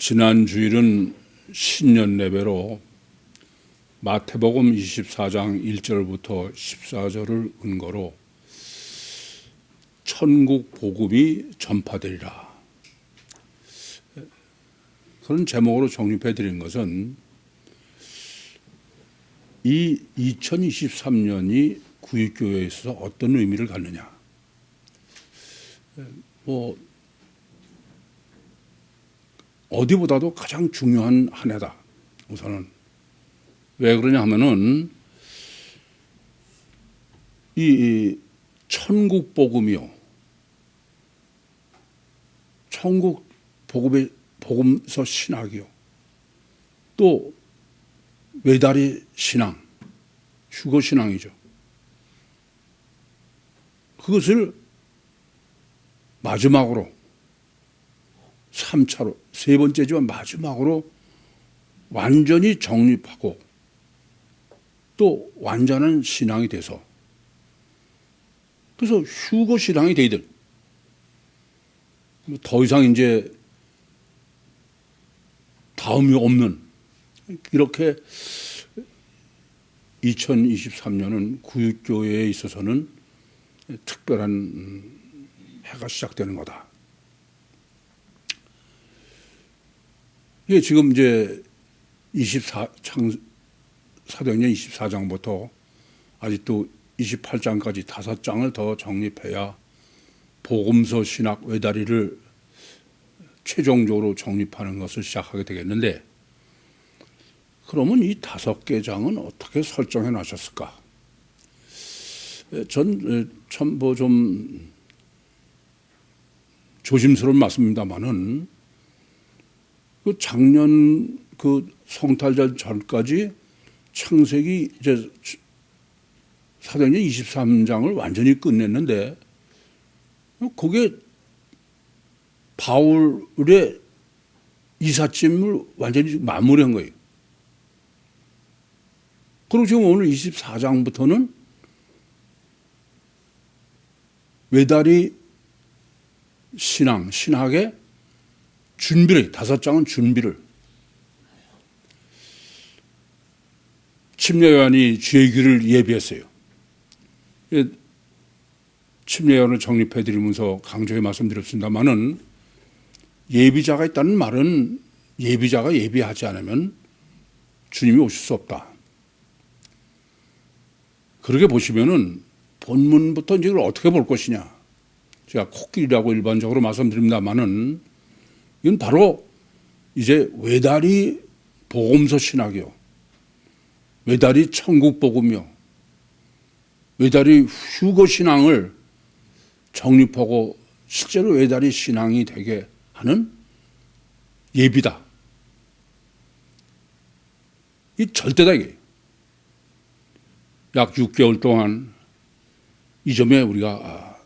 지난 주일은 신년 예배로 마태복음 24장 1절부터 14절을 근거로 천국 복음이 전파되리라. 그런 제목으로 정립해 드린 것은 이 2023년이 구익교회에 있어서 어떤 의미를 갖느냐. 어디보다도 가장 중요한 한 해다. 우선은 왜 그러냐 하면은 이 천국 복음이요, 천국 복음의 복음서 신학이요, 또 외다리 신앙, 휴거 신앙이죠. 그것을 마지막으로 3차로 세 번째지만 마지막으로 완전히 정립하고 또 완전한 신앙이 돼서, 그래서 휴거 신앙이 되이들 더 이상 이제 다음이 없는, 이렇게 2023년은 구육교회에 있어서는 특별한 해가 시작되는 거다. 이게 지금 이제 사도행전 24장부터 아직도 28장까지 5장을 더 정립해야 복음서 신학 외다리를 최종적으로 정립하는 것을 시작하게 되겠는데, 그러면 이 5개 장은 어떻게 설정해 놨었을까? 전 참 좀 조심스러운 말씀입니다만은, 그 작년 그 성탈절 전까지 창세기 이제 사도행전 23장을 완전히 끝냈는데, 그게 바울의 이삿짐을 완전히 마무리한 거예요. 그리고 지금 오늘 24장부터는 외다리 신학의 준비를, 5장은 준비를. 침례요한이 주의 길을 예비했어요. 침례요한을 정립해 드리면서 강조해 말씀드렸습니다마는, 예비자가 있다는 말은 예비자가 예비하지 않으면 주님이 오실 수 없다. 그렇게 보시면은 본문부터 이제 이걸 어떻게 볼 것이냐. 제가 코끼리라고 일반적으로 말씀드립니다마는, 이건 바로 이제 외다리 복음서 신학이요, 외다리 천국 복음이요, 외다리 휴거 신앙을 정립하고 실제로 외다리 신앙이 되게 하는 예비다. 이 절대다, 이게. 약 6개월 동안 이 점에 우리가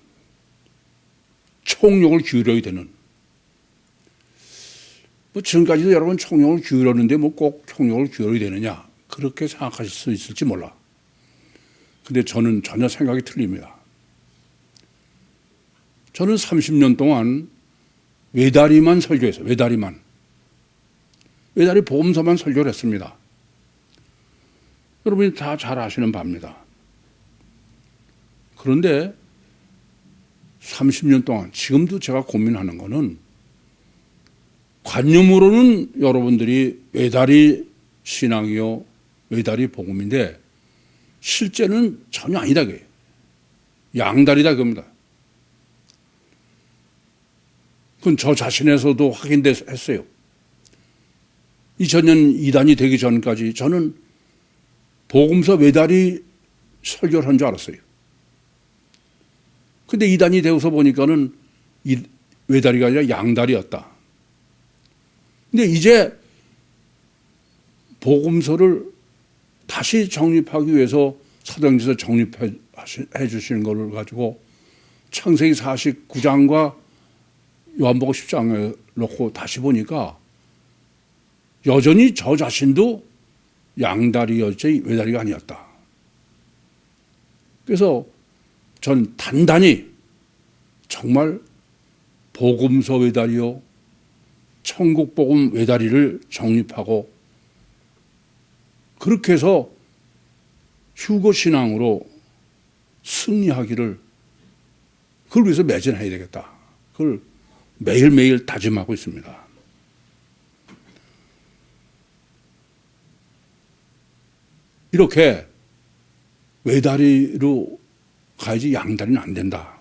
총력을 기울여야 되는, 지금까지도 여러분 총력을 기울였는데 꼭 총력을 기울여야 되느냐, 그렇게 생각하실 수 있을지 몰라. 근데 저는 전혀 생각이 틀립니다. 저는 30년 동안 외다리만 설교했어요. 외다리 복음서만 설교를 했습니다. 여러분이 다 잘 아시는 바입니다. 그런데 30년 동안, 지금도 제가 고민하는 거는, 관념으로는 여러분들이 외다리 신앙이요, 외다리 복음인데, 실제는 전혀 아니다, 그게. 양다리다, 그겁니다. 그건 저 자신에서도 확인했어요. 2000년 이단이 되기 전까지 저는 복음서 외다리 설교를 한 줄 알았어요. 근데 이단이 되어서 보니까는 이 외다리가 아니라 양다리였다. 근데 이제 복음서를 다시 정립하기 위해서 사도행전에서 정립해 주시는 것을 가지고 창세기 49장과 요한복음 10장을 놓고 다시 보니까 여전히 저 자신도 양다리였지 외다리가 아니었다. 그래서 전 단단히 정말 복음서 외다리요, 천국복음 외다리를 정립하고 그렇게 해서 휴거신앙으로 승리하기를 그걸 위해서 매진해야 되겠다. 그걸 매일매일 다짐하고 있습니다. 이렇게 외다리로 가야지 양다리는 안 된다.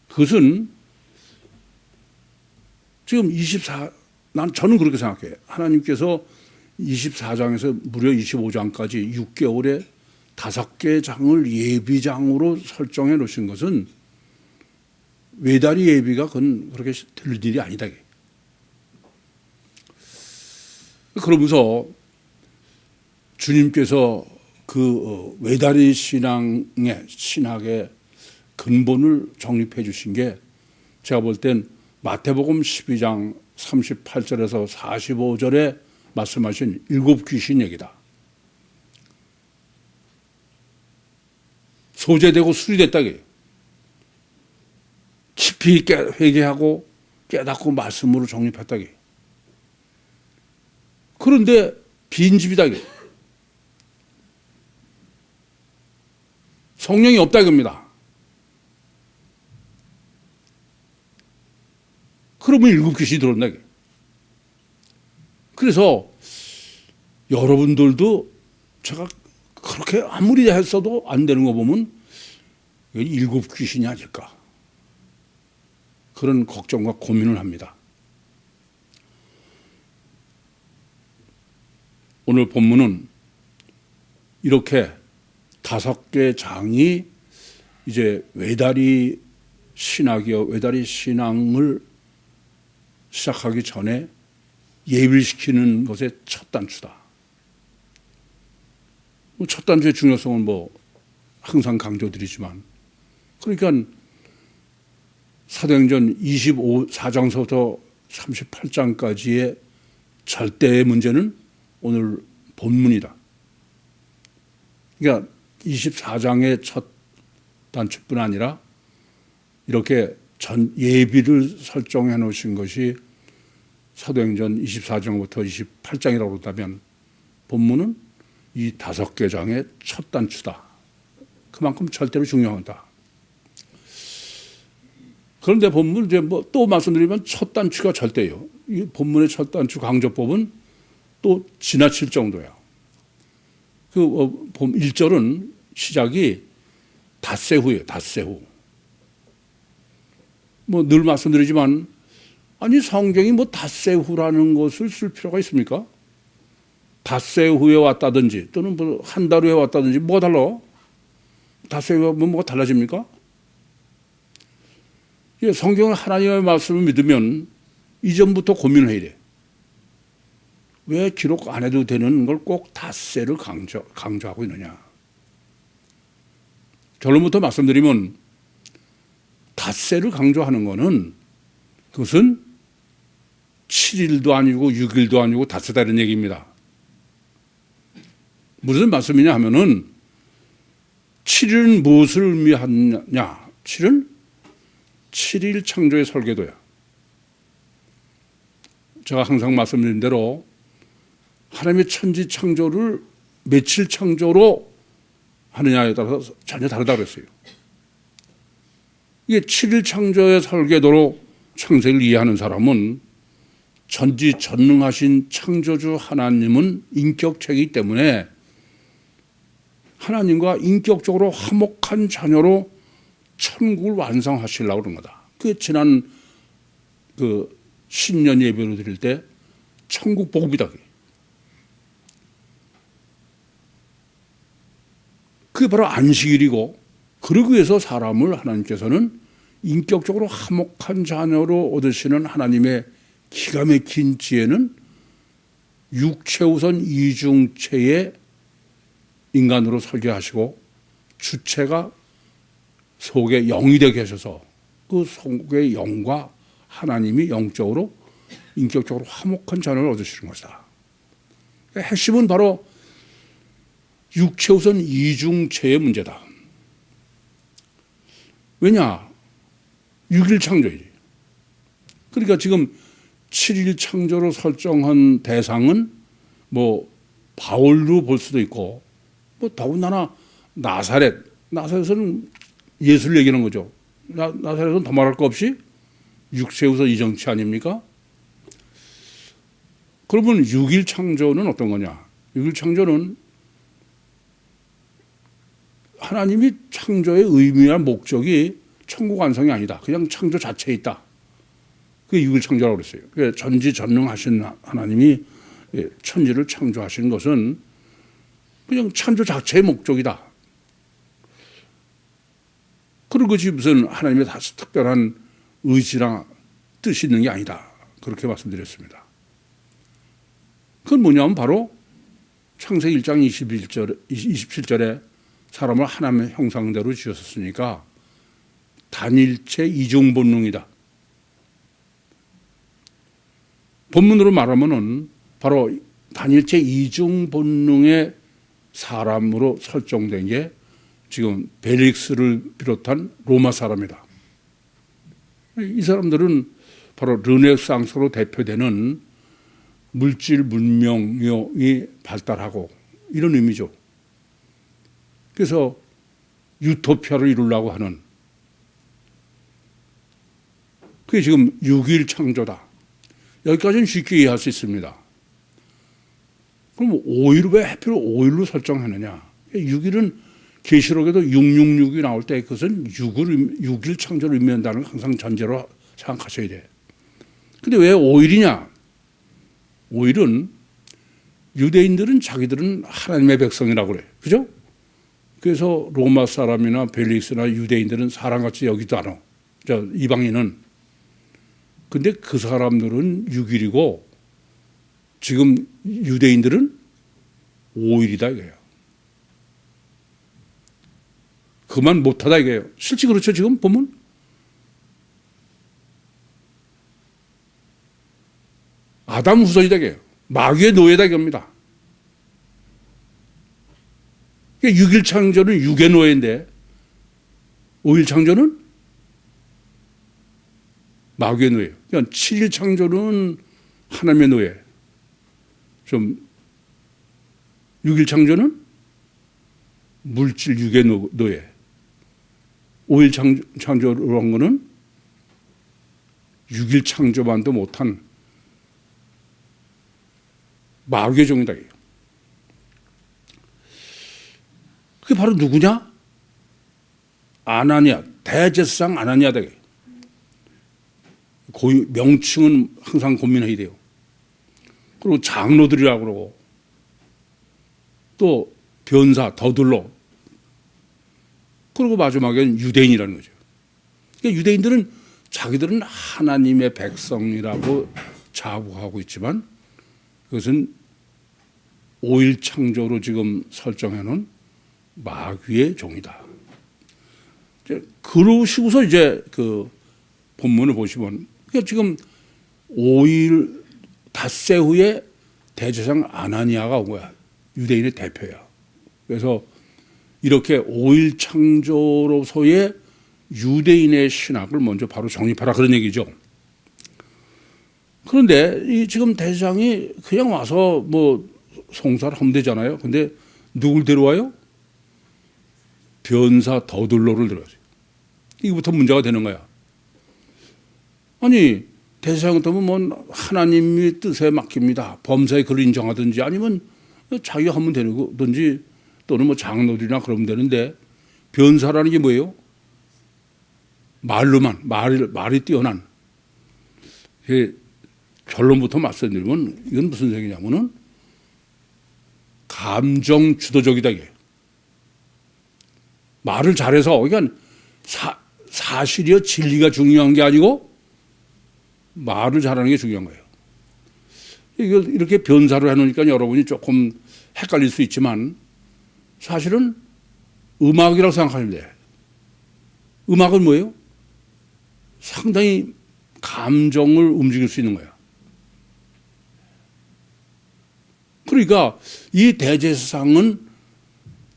그것은 지금 저는 그렇게 생각해요. 하나님께서 24장에서 무려 25장까지 6개월에 5개 장을 예비장으로 설정해 놓으신 것은 외다리 예비가 그건 그렇게 될 일이 아니다. 그러면서 주님께서 그 외다리 신학의 근본을 정립해 주신 게 제가 볼 땐 마태복음 12장 38절에서 45절에 말씀하신 7 귀신 얘기다. 소재되고 수리됐다. 깊이 회개하고 깨닫고 말씀으로 정립했다. 그런데 빈집이다. 성령이 없다 이겁니다. 그러면 7 귀신이 들어온다. 그래서 여러분들도 제가 그렇게 아무리 했어도 안 되는 거 보면 7 귀신이 아닐까. 그런 걱정과 고민을 합니다. 오늘 본문은 이렇게 5개 장이 이제 외다리 신학이요, 외다리 신앙을 시작하기 전에 예비를 시키는 것의 첫 단추다. 첫 단추의 중요성은 항상 강조드리지만, 그러니까 사도행전 24장서부터 38장까지의 절대의 문제는 오늘 본문이다. 그러니까 24장의 첫 단추뿐 아니라 이렇게 예비를 설정해 놓으신 것이 사도행전 24장부터 28장이라고 그렇다면 본문은 이 5개 장의 첫 단추다. 그만큼 절대로 중요하다. 그런데 본문 이제 또 말씀드리면 첫 단추가 절대예요. 이 본문의 첫 단추 강조법은 또 지나칠 정도야. 그 1절은 시작이 닷새후예요. 닷새후. 늘 말씀드리지만 아니 성경이 닷새후라는 것을 쓸 필요가 있습니까? 닷새후에 왔다든지 또는 한 달 후에 왔다든지 뭐가 달라? 닷새후에 오면 뭐가 달라집니까? 성경은 하나님의 말씀을 믿으면 이전부터 고민을 해야 돼. 왜 기록 안 해도 되는 걸 꼭 닷새를 강조하고 있느냐. 결론부터 말씀드리면 닷새를 강조하는 것은 그것은 7일도 아니고 6일도 아니고 닷새다 이런 얘기입니다. 무슨 말씀이냐 하면은 7일은 무엇을 의미하느냐. 7은 7일 창조의 설계도야. 제가 항상 말씀드린 대로 하나님의 천지 창조를 며칠 창조로 하느냐에 따라서 전혀 다르다고 그랬어요. 이게 7일 창조의 설계도로 창세를 이해하는 사람은 전지전능하신 창조주 하나님은 인격체이기 때문에 하나님과 인격적으로 화목한 자녀로 천국을 완성하시려고 그런 거다. 지난 신년 예배를 드릴 때 천국 복음이다. 그게 바로 안식일이고, 그러기 위해서 사람을 하나님께서는 인격적으로 화목한 자녀로 얻으시는 하나님의 기가 막힌 지혜는 육체 우선 이중체의 인간으로 설계하시고 주체가 속에 영이 되게 하셔서 그 속의 영과 하나님이 영적으로 인격적으로 화목한 자녀를 얻으시는 것이다. 핵심은 바로 육체 우선 이중체의 문제다. 왜냐? 6일 창조이지. 그러니까 지금 7일 창조로 설정한 대상은 뭐 바울로 볼 수도 있고, 뭐 더군다나 나사렛은 예수를 얘기하는 거죠. 나사렛은 더 말할 거 없이 육세우서 이 정치 아닙니까? 그러면 6일 창조는 어떤 거냐? 6일 창조는 하나님이 창조의 의미와 목적이 천국 완성이 아니다. 그냥 창조 자체에 있다. 그게 6일 창조라고 그랬어요. 전지전능하신 하나님이 천지를 창조하신 것은 그냥 창조 자체의 목적이다. 그런 것이 무슨 하나님의 특별한 의지나 뜻이 있는 게 아니다. 그렇게 말씀드렸습니다. 그건 뭐냐면 바로 창세기 1장 27절에 사람을 하나님의 형상대로 지었었으니까 단일체 이중본능이다. 본문으로 말하면은 바로 단일체 이중본능의 사람으로 설정된 게 지금 벨릭스를 비롯한 로마 사람이다. 이 사람들은 바로 르네상스로 대표되는 물질 문명이 발달하고 이런 의미죠. 그래서 유토피아를 이루려고 하는 그게 지금 6일 창조다. 여기까지는 쉽게 이해할 수 있습니다. 그럼 5일 왜 하필 5일로 설정하느냐? 6일은 계시록에도 666이 나올 때 그것은 6일 창조를 의미한다는 걸 항상 전제로 생각하셔야 돼. 근데 왜 5일이냐? 5일은 유대인들은 자기들은 하나님의 백성이라고 그래. 그죠? 그래서 로마 사람이나 벨릭스나 유대인들은 사람같이 여기도 않아. 이방인은. 근데 그 사람들은 6일이고 지금 유대인들은 5일이다 이거예요. 그만 못하다 이거예요. 실제 그렇죠 지금 보면. 아담 후손이다 이거예요. 마귀의 노예다 이겁니다. 6일 창조는 6의 노예인데 5일 창조는 마귀의 노예. 그러니까 7일 창조는 하나님의 노예. 6일 창조는 물질 6의 노예. 5일 창조로 한 거는 6일 창조만도 못한 마귀의 종이다. 그게 바로 누구냐? 아나니아, 대제사장 아나니아다. 명칭은 항상 고민해야 돼요. 그리고 장로들이라고 그러고 또 변사, 더둘로 그리고 마지막에는 유대인이라는 거죠. 그러니까 유대인들은 자기들은 하나님의 백성이라고 자부하고 있지만 그것은 5일 창조로 지금 설정해놓은 마귀의 종이다. 그러시고서 이제 그 본문을 보시면 그러니까 지금 5일 닷새 후에 대제사장 아나니아가 온 거야. 유대인의 대표야. 그래서 이렇게 5일 창조로서의 유대인의 신학을 먼저 바로 정립하라 그런 얘기죠. 그런데 이 지금 대제사장이 그냥 와서 뭐 송사를 하면 되잖아요. 근데 누굴 데려와요? 변사 더둘로를 데려와요. 이거부터 문제가 되는 거야. 아니 대제사장 같으면 뭐 하나님의 뜻에 맡깁니다. 범사에 그를 인정하든지 아니면 자기가 하면 되든지 또는 뭐 장로들이나 그러면 되는데 변사라는 게 뭐예요? 말이 뛰어난. 결론부터 말씀드리면 이건 무슨 얘기냐면은 감정 주도적이다 이게. 말을 잘해서 그러니까 사실이요 진리가 중요한 게 아니고 말을 잘하는 게 중요한 거예요. 이걸 이렇게 변사를 해놓으니까 여러분이 조금 헷갈릴 수 있지만 사실은 음악이라고 생각하시면 돼요. 음악은 뭐예요? 상당히 감정을 움직일 수 있는 거예요. 그러니까 이 대제사장은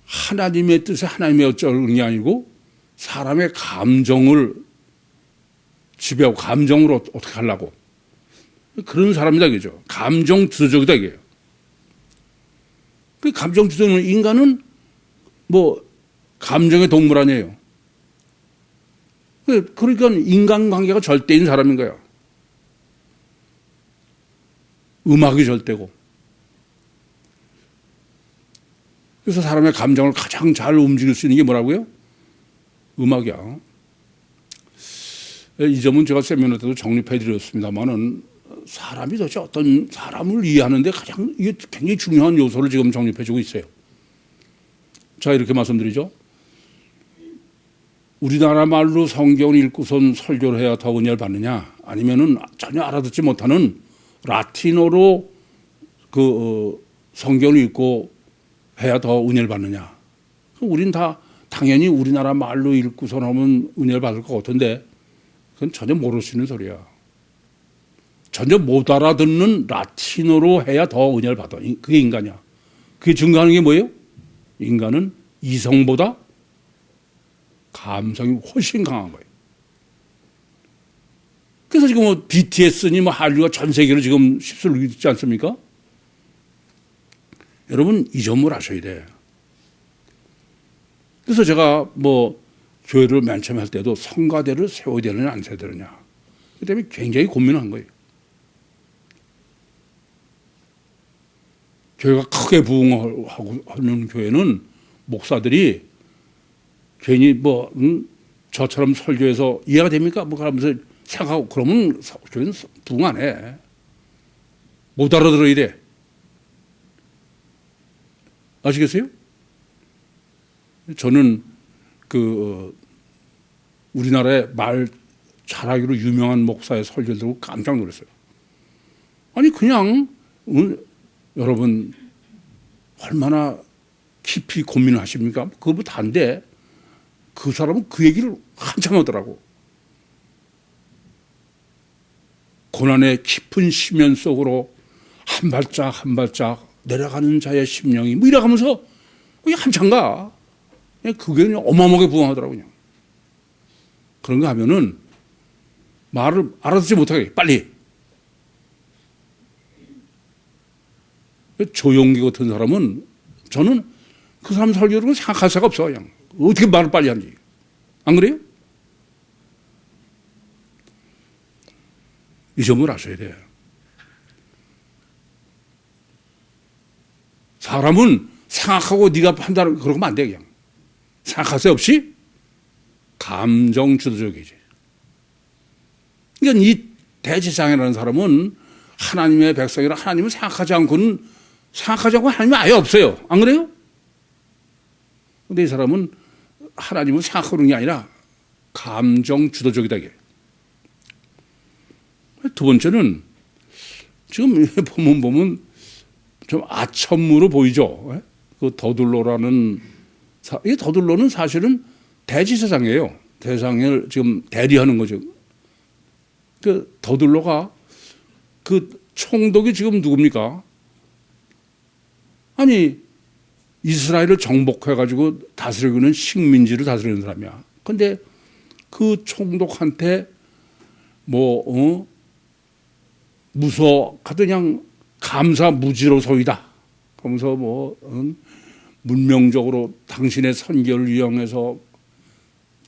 하나님의 뜻에 하나님의 어쩌는 게 아니고 사람의 감정을 지배하고 감정으로 어떻게 하려고. 그런 사람이다, 그죠? 감정 주도적이다, 이게요. 그 감정 주도는 인간은 뭐, 감정의 동물 아니에요. 그러니까 인간관계가 절대인 사람인 거야. 음악이 절대고. 그래서 사람의 감정을 가장 잘 움직일 수 있는 게 뭐라고요? 음악이야. 이 점은 제가 세미나 때도 정립해 드렸습니다만은 사람이 도대체 어떤 사람을 이해하는데 가장 이게 굉장히 중요한 요소를 지금 정립해 주고 있어요. 자, 이렇게 말씀드리죠. 우리나라 말로 성경을 읽고선 설교를 해야 더 은혜를 받느냐, 아니면은 전혀 알아듣지 못하는 라틴어로 성경을 읽고 해야 더 은혜를 받느냐. 우린 다 당연히 우리나라 말로 읽고선 하면 은혜를 받을 것 같은데 그건 전혀 모르시는 소리야. 전혀 못 알아듣는 라틴어로 해야 더 은혜를 받아. 그게 인간이야. 그게 증거하는 게 뭐예요? 인간은 이성보다 감성이 훨씬 강한 거예요. 그래서 지금 뭐 BTS니 뭐 한류가 전 세계로 지금 휩쓸리고 있지 않습니까? 여러분 이 점을 아셔야 돼. 그래서 제가 뭐 교회를 맨 처음에 할 때도 성가대를 세워야 되느냐 안 세워야 되느냐. 그 때문에 굉장히 고민을 한 거예요. 교회가 크게 부흥하고 하는 교회는 목사들이 괜히 뭐 저처럼 설교해서 이해가 됩니까? 뭐 그러면서 생각하고 그러면 교회는 부흥 안 해. 못 알아들어야 돼. 아시겠어요? 저는 우리나라에 말 잘하기로 유명한 목사의 설교를 듣고 깜짝 놀랐어요. 아니 그냥 여러분 얼마나 깊이 고민을 하십니까? 그거 다인데 그 사람은 그 얘기를 한참 하더라고. 고난의 깊은 심연 속으로 한 발짝 한 발짝 내려가는 자의 심령이 뭐 이래가면서 그게 한참 가. 그게 그냥 어마어마하게 부응하더라고요. 그냥. 그런 거 하면은 말을 알아듣지 못하게 빨리. 조용기 같은 사람은 저는 그 사람 설교를 생각할 수가 없어. 그냥. 어떻게 말을 빨리 하는지. 안 그래요? 이 점을 아셔야 돼요. 사람은 생각하고 네가 판단을 그러면 안 돼. 그냥. 생각할 새 없이 감정 주도적이지. 그러니까 이 대제사장이라는 사람은 하나님의 백성이라 하나님을 생각하지 않고 하나님이 아예 없어요. 안 그래요? 근데 이 사람은 하나님을 생각하는 게 아니라 감정 주도적이다. 두 번째는 지금 보면 좀 아첨무로 보이죠. 그 더둘로라는 이 더둘로는 사실은 대지사장이에요. 대상을 지금 대리하는 거죠. 그 더둘로가 그 총독이 지금 누굽니까? 아니 이스라엘을 정복해가지고 다스리고 있는 식민지를 다스리는 사람이야. 근데 그 총독한테 무서워 그냥 감사 무지로소이다. 그러면서 문명적으로 당신의 선교를 이용해서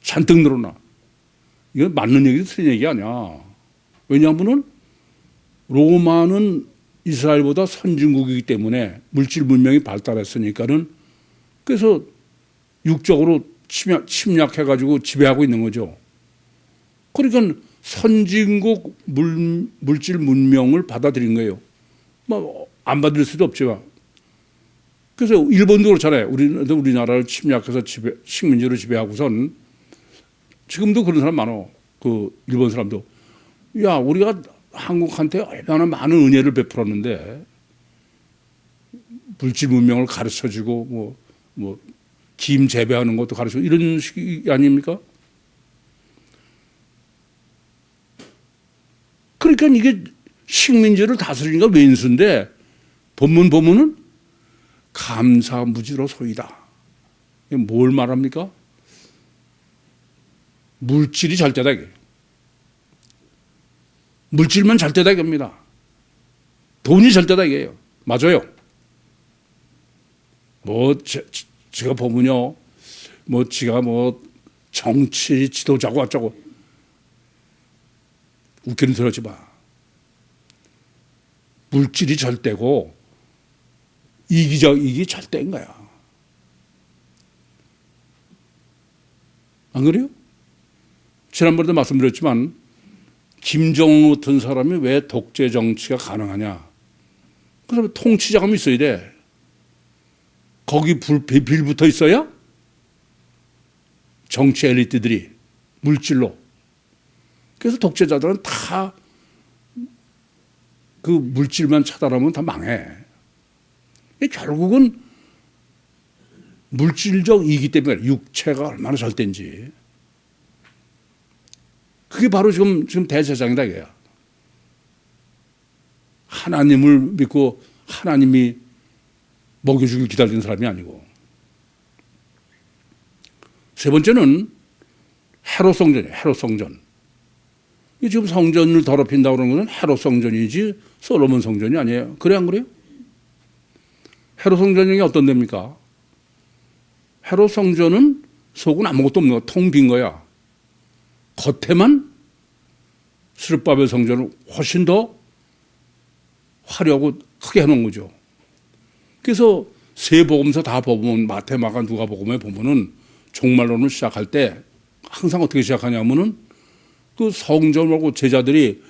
잔뜩 늘어나. 이건 맞는 얘기도 틀린 얘기 아니야. 왜냐하면 로마는 이스라엘보다 선진국이기 때문에 물질 문명이 발달했으니까는 그래서 육적으로 침략해가지고 지배하고 있는 거죠. 그러니까 선진국 물질 문명을 받아들인 거예요. 안 받을 수도 없지만. 그래서 일본도 그렇잖아요. 우리나라를 침략해서 식민지로 지배하고선 지금도 그런 사람 많아. 그 일본 사람도. 야, 우리가 한국한테 얼마나 많은 은혜를 베풀었는데 물질 문명을 가르쳐주고 김 재배하는 것도 가르쳐주고 이런 식이 아닙니까? 그러니까 이게 식민지를 다스리니까 왼수인데 본문 보면은 감사무지로 소이다. 뭘 말합니까? 물질이 절대다. 이게. 물질만 절대다 이겁니다. 돈이 절대다 이게요. 맞아요. 제가 보면요. 지가 정치 지도자고 어쩌고. 웃기는 소리 하지 마. 물질이 절대고 이익이 절대인 거야. 안 그래요? 지난번에도 말씀드렸지만 김정은 같은 사람이 왜 독재 정치가 가능하냐. 그러면 통치자금이 있어야 돼. 거기 빌 붙어 있어야 정치 엘리트들이 물질로. 그래서 독재자들은 다 그 물질만 차단하면 다 망해. 결국은 물질적 이익이 때문에 육체가 얼마나 절대인지. 그게 바로 지금 대제사장이다 이거야. 하나님을 믿고 하나님이 먹여주길 기다리는 사람이 아니고. 세 번째는 헤롯 성전이에요. 헤롯 성전. 지금 성전을 더럽힌다고 그러는 것은 헤롯 성전이지 솔로몬 성전이 아니에요. 그래 안 그래요? 헤롯 성전이 어떤 데입니까? 헤롯 성전은 속은 아무것도 없는 거야. 텅 빈 거야. 겉에만 스룹바벨 성전을 훨씬 더 화려하고 크게 해놓은 거죠. 그래서 세 복음서 다 보면 마태, 마가, 누가복음에 보면은 종말론을 시작할 때 항상 어떻게 시작하냐면은 그 성전을 보고 제자들이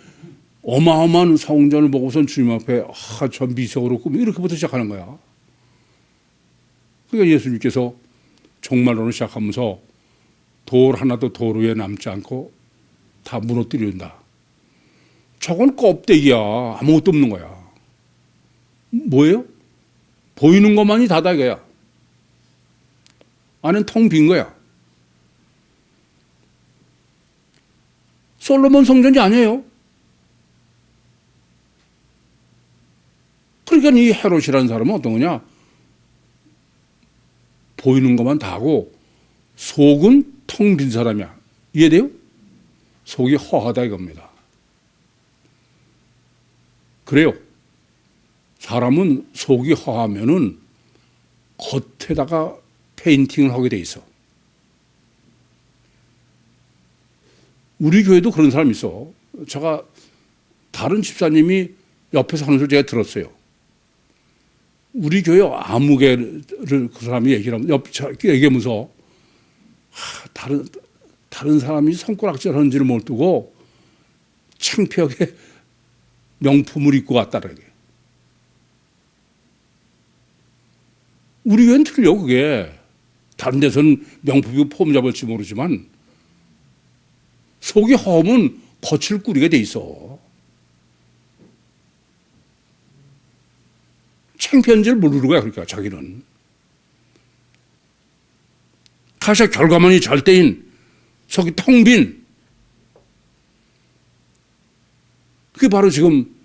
어마어마한 성전을 보고선 주님 앞에 저 미석으로 꾸며 이렇게부터 시작하는 거야. 그러니까 예수님께서 종말론을 시작하면서 돌 하나도 돌 위에 남지 않고 다 무너뜨린다. 저건 껍데기야. 아무것도 없는 거야. 뭐예요? 보이는 것만이 다다 이거야. 안은 텅 빈 거야. 솔로몬 성전이 아니에요. 그러니까 이 헤롯이라는 사람은 어떤 거냐? 보이는 것만 다 하고 속은 텅 빈 사람이야. 이해돼요? 속이 허하다 이겁니다. 그래요. 사람은 속이 허하면은 겉에다가 페인팅을 하게 돼 있어. 우리 교회도 그런 사람이 있어. 제가 다른 집사님이 옆에서 하는 소리 제가 들었어요. 우리 교회 아무개를 그 사람이 얘기하면서 다른 사람이 손가락질 하는지를 모르고 창피하게 명품을 입고 왔다는 게. 우리 교회는 틀려 그게. 다른 데서는 명품이고 폼 잡을지 모르지만 속이 허면 겉을 꾸리게 돼 있어. 창피한 줄 모르는 거야. 그러니까 자기는. 가서 결과만이 절대인 속이 텅 빈. 그게 바로 지금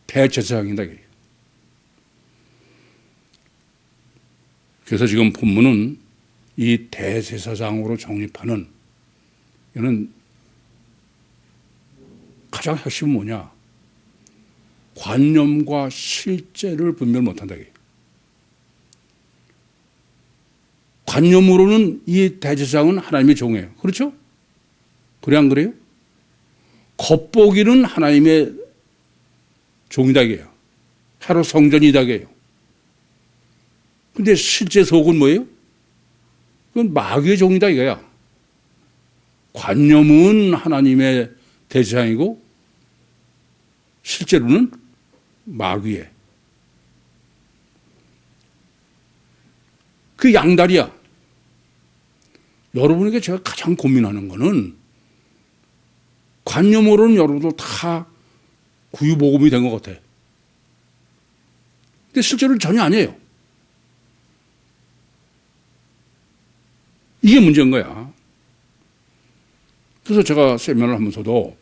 대제사장이다. 그래서 지금 본문은 이 대제사장으로 정립하는 이는 가장 핵심은 뭐냐? 관념과 실제를 분별 못한다. 관념으로는 이 대제사장은 하나님의 종이에요. 그렇죠? 그래 안 그래요? 겉보기는 하나님의 종이다 이게요. 헤롯 성전이다 이게요. 근데 실제 속은 뭐예요? 그건 마귀의 종이다 이거야. 관념은 하나님의 대제사장이고 실제로는 마귀의. 그 양다리야. 여러분에게 제가 가장 고민하는 거는 관념으로는 여러분들 다 구유복음이 된 것 같아. 근데 실제로는 전혀 아니에요. 이게 문제인 거야. 그래서 제가 세미나를 하면서도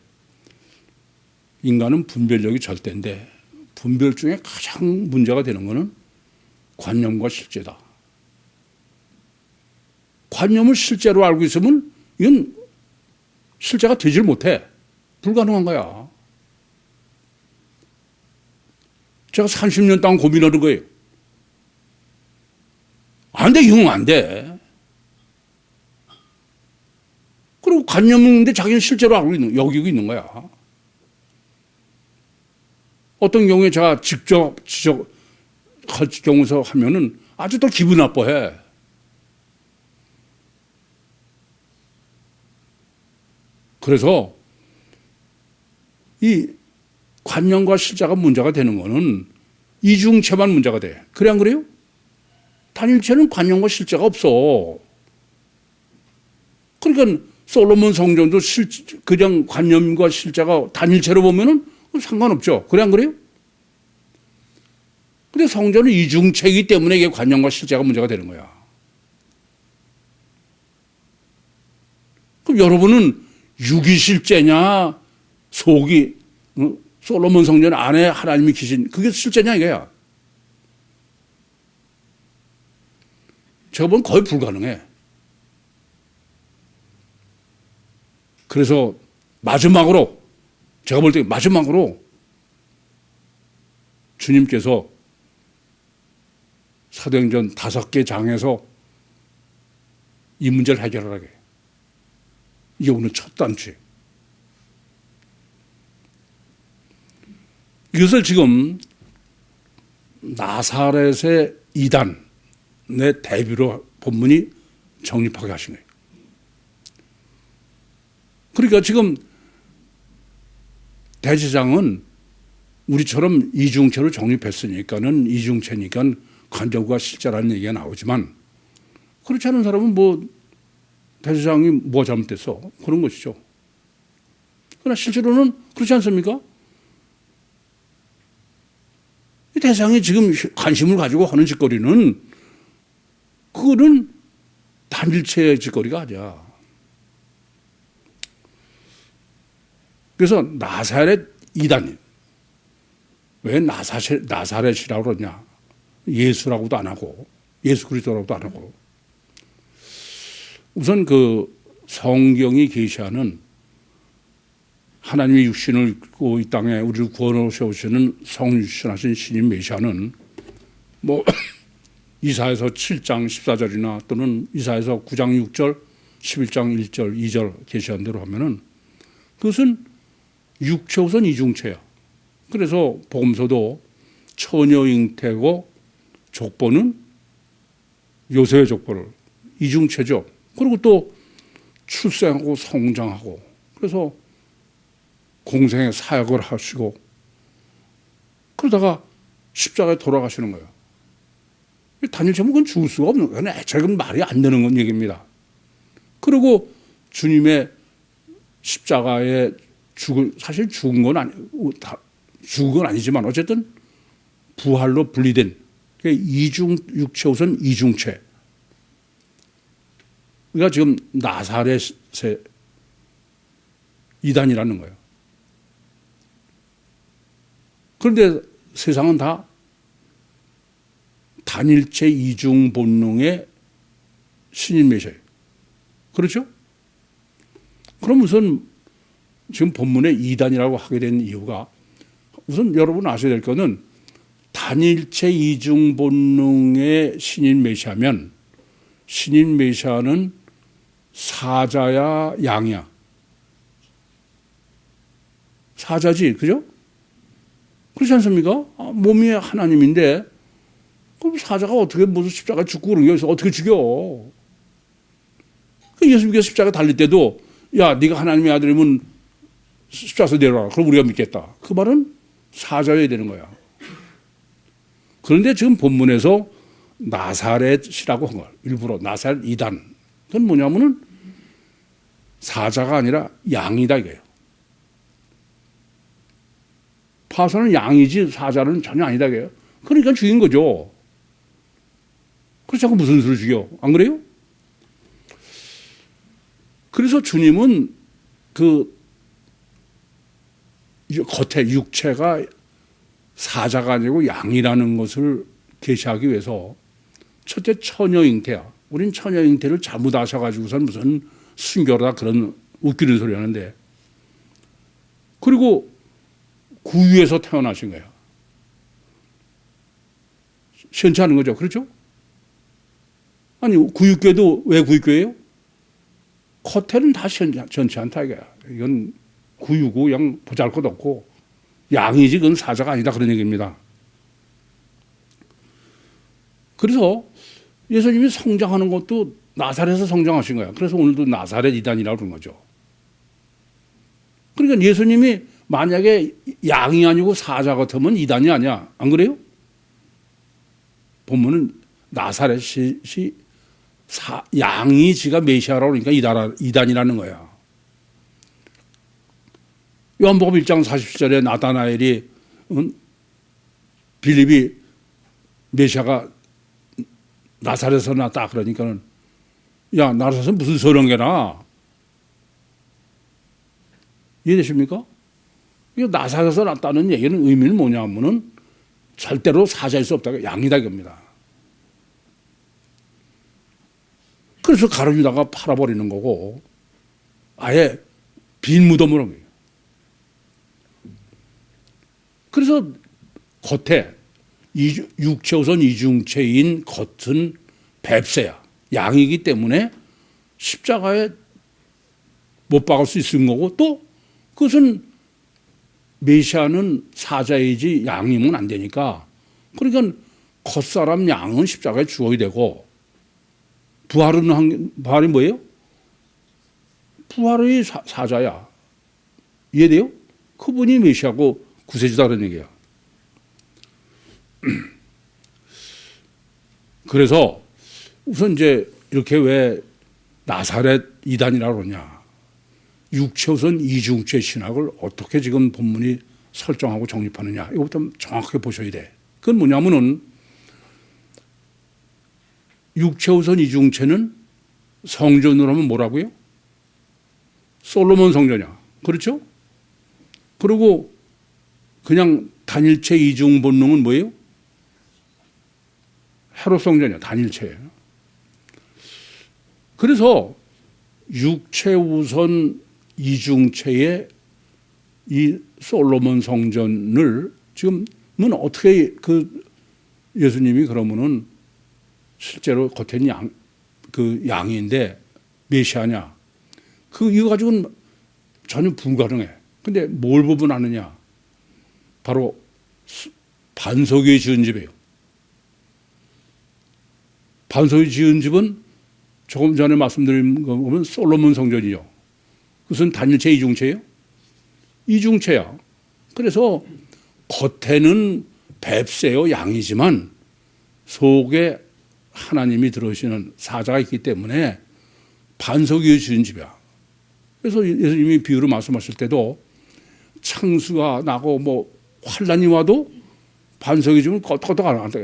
인간은 분별력이 절대인데 분별 중에 가장 문제가 되는 것은 관념과 실제다. 관념을 실제로 알고 있으면 이건 실제가 되질 못해. 불가능한 거야. 제가 30년 동안 고민하는 거예요. 안 돼, 이건 안 돼. 그리고 관념인데 자기는 실제로 여기고 있는 거야. 어떤 경우에 제가 직접 지적할 경우서 하면은 아주 더 기분 나빠해. 그래서 이 관념과 실자가 문제가 되는 거는 이중체만 문제가 돼. 그래 안 그래요? 단일체는 관념과 실자가 없어. 그러니까 솔로몬 성전도 그냥 관념과 실자가 단일체로 보면은 상관없죠. 그래 안 그래요? 근데 성전은 이중체이기 때문에 이게 관념과 실자가 문제가 되는 거야. 그럼 여러분은 육이 실제냐, 속이, 솔로몬 성전 안에 하나님이 계신, 그게 실제냐 이거야. 제가 보면 거의 불가능해. 그래서 마지막으로, 제가 볼 때 마지막으로 주님께서 사도행전 5개 장에서 이 문제를 해결하게. 이게 오늘 첫 단추예요. 이것을 지금 나사렛의 이단의 대비로 본문이 정립하게 하신 거예요. 그러니까 지금 대제사장은 우리처럼 이중체로 정립했으니까는 이중체니까 관념과 실제라는 얘기가 나오지만 그렇지 않은 사람은 뭐 대제사장이 뭐 잘못됐어? 그런 것이죠. 그러나 실제로는 그렇지 않습니까? 이 대제사장이 지금 관심을 가지고 하는 짓거리는 그거는 단일체의 짓거리가 아니야. 그래서 나사렛 이단이 왜 나사렛이라고 그러냐? 예수라고도 안 하고 예수 그리스도라고도 안 하고 우선 그 성경이 계시하는 하나님의 육신을 입고 이 땅에 우리를 구원으로 세우시는 성육신하신 신인 메시아는 뭐 이사야서 7장 14절이나 또는 이사야서 9장 6절 11장 1절 2절 계시한 대로 하면은 그것은 육체 우선 이중체야. 그래서 복음서도 처녀 잉태고 족보는 요셉의 족보를 이중체죠. 그리고 또 출생하고 성장하고 그래서 공생의 사역을 하시고 그러다가 십자가에 돌아가시는 거예요. 단일체면 그건 죽을 수가 없는 거예요. 애초에 말이 안 되는 건 얘기입니다. 그리고 주님의 십자가에 사실 죽은 건 아니지만 어쨌든 부활로 분리된 육체 우선 이중체. 우리가 지금 나사렛의 이단이라는 거예요. 그런데 세상은 다 단일체 이중 본능의 신인 메시아예요. 그렇죠? 그럼 우선 지금 본문에 이단이라고 하게 된 이유가 우선 여러분 아셔야 될 거는 단일체 이중 본능의 신인 메시아면 신인 메시아는 사자야 양이야? 사자지, 그죠? 그렇지 않습니까? 몸이 하나님인데 그럼 사자가 어떻게 무슨 십자가 죽고 그런 게 여기서 어떻게 죽여? 예수님께서 십자가 달릴 때도 야 네가 하나님의 아들이면 십자가에서 내려와라. 그럼 우리가 믿겠다. 그 말은 사자여야 되는 거야. 그런데 지금 본문에서 나사렛이라고 한 걸 일부러 나사렛 이단. 그건 뭐냐면은 사자가 아니라 양이다 이거예요. 파선은 양이지 사자는 전혀 아니다 이거예요. 그러니까 죽인 거죠. 그래서 자꾸 무슨 수를 죽여? 안 그래요? 그래서 주님은 그 겉에 육체가 사자가 아니고 양이라는 것을 계시하기 위해서 첫째 처녀 잉태야. 우린 처녀 잉태를 잘못 아셔가지고선 무슨 순교다 그런 웃기는 소리 하는데 그리고 구유에서 태어나신 거예요. 시원치 않은 거죠. 그렇죠? 아니, 구유교도 왜 구유교예요? 겉에는 다 시원치 않다 이거야. 이건 구유고 그냥 보잘것없고 양이지 그건 사자가 아니다 그런 얘기입니다. 그래서 예수님이 성장하는 것도 나사렛에서 성장하신 거야. 그래서 오늘도 나사렛 이단이라고 그러는 거죠. 그러니까 예수님이 만약에 양이 아니고 사자 같으면 이단이 아니야. 안 그래요? 본문은 나사렛이 양이 지가 메시아라고 그러니까 이단이라는 거야. 요한복음 1장 40절에 나다나엘이 빌립이 메시아가 나사렛에서 났다 그러니까는 야 나사렛에서 무슨 서령계나 이해되십니까? 이 나사렛에서 났다는 얘기는 의미는 뭐냐 하면은 절대로 사자일 수 없다. 양이다 이겁니다. 그래서 가로주다가 팔아버리는 거고 아예 빈 무덤으로 한 거예요. 그래서 겉에 육체우선 이중체인 겉은 뱁새야. 양이기 때문에 십자가에 못 박을 수 있는 거고 또 그것은 메시아는 사자이지 양이면 안 되니까 그러니까 겉사람 양은 십자가에 죽어야 되고 부활이 뭐예요? 부활의 사자야. 이해돼요? 그분이 메시아고 구세주다 그런 얘기야. 그래서 우선 이제 이렇게 왜 나사렛 이단이라고 그러냐. 육체우선 이중체 신학을 어떻게 지금 본문이 설정하고 정립하느냐. 이것부터 정확하게 보셔야 돼. 그건 뭐냐면은 육체우선 이중체는 성전으로 하면 뭐라고요? 솔로몬 성전이야. 그렇죠? 그리고 그냥 단일체 이중 본능은 뭐예요? 헤롯 성전이야. 단일체예요. 그래서 육체우선 이중체의 이 솔로몬 성전을 지금은 어떻게 예수님이 그러면은 실제로 겉에는 양인데 메시아냐? 이거 가지고는 전혀 불가능해. 근데 뭘 부분하느냐? 바로 반석이 지은 집이에요. 반석이 지은 집은 조금 전에 말씀드린 거 보면 솔로몬 성전이죠. 그것은 단일체 이중체예요? 이중체야. 그래서 겉에는 뱁새요 양이지만 속에 하나님이 들어오시는 사자가 있기 때문에 반석 위에 지은 집이야. 그래서 예수님이 비유로 말씀하실 때도 창수가 나고 뭐 환란이 와도 반석이 지면 껐다가 안 한다.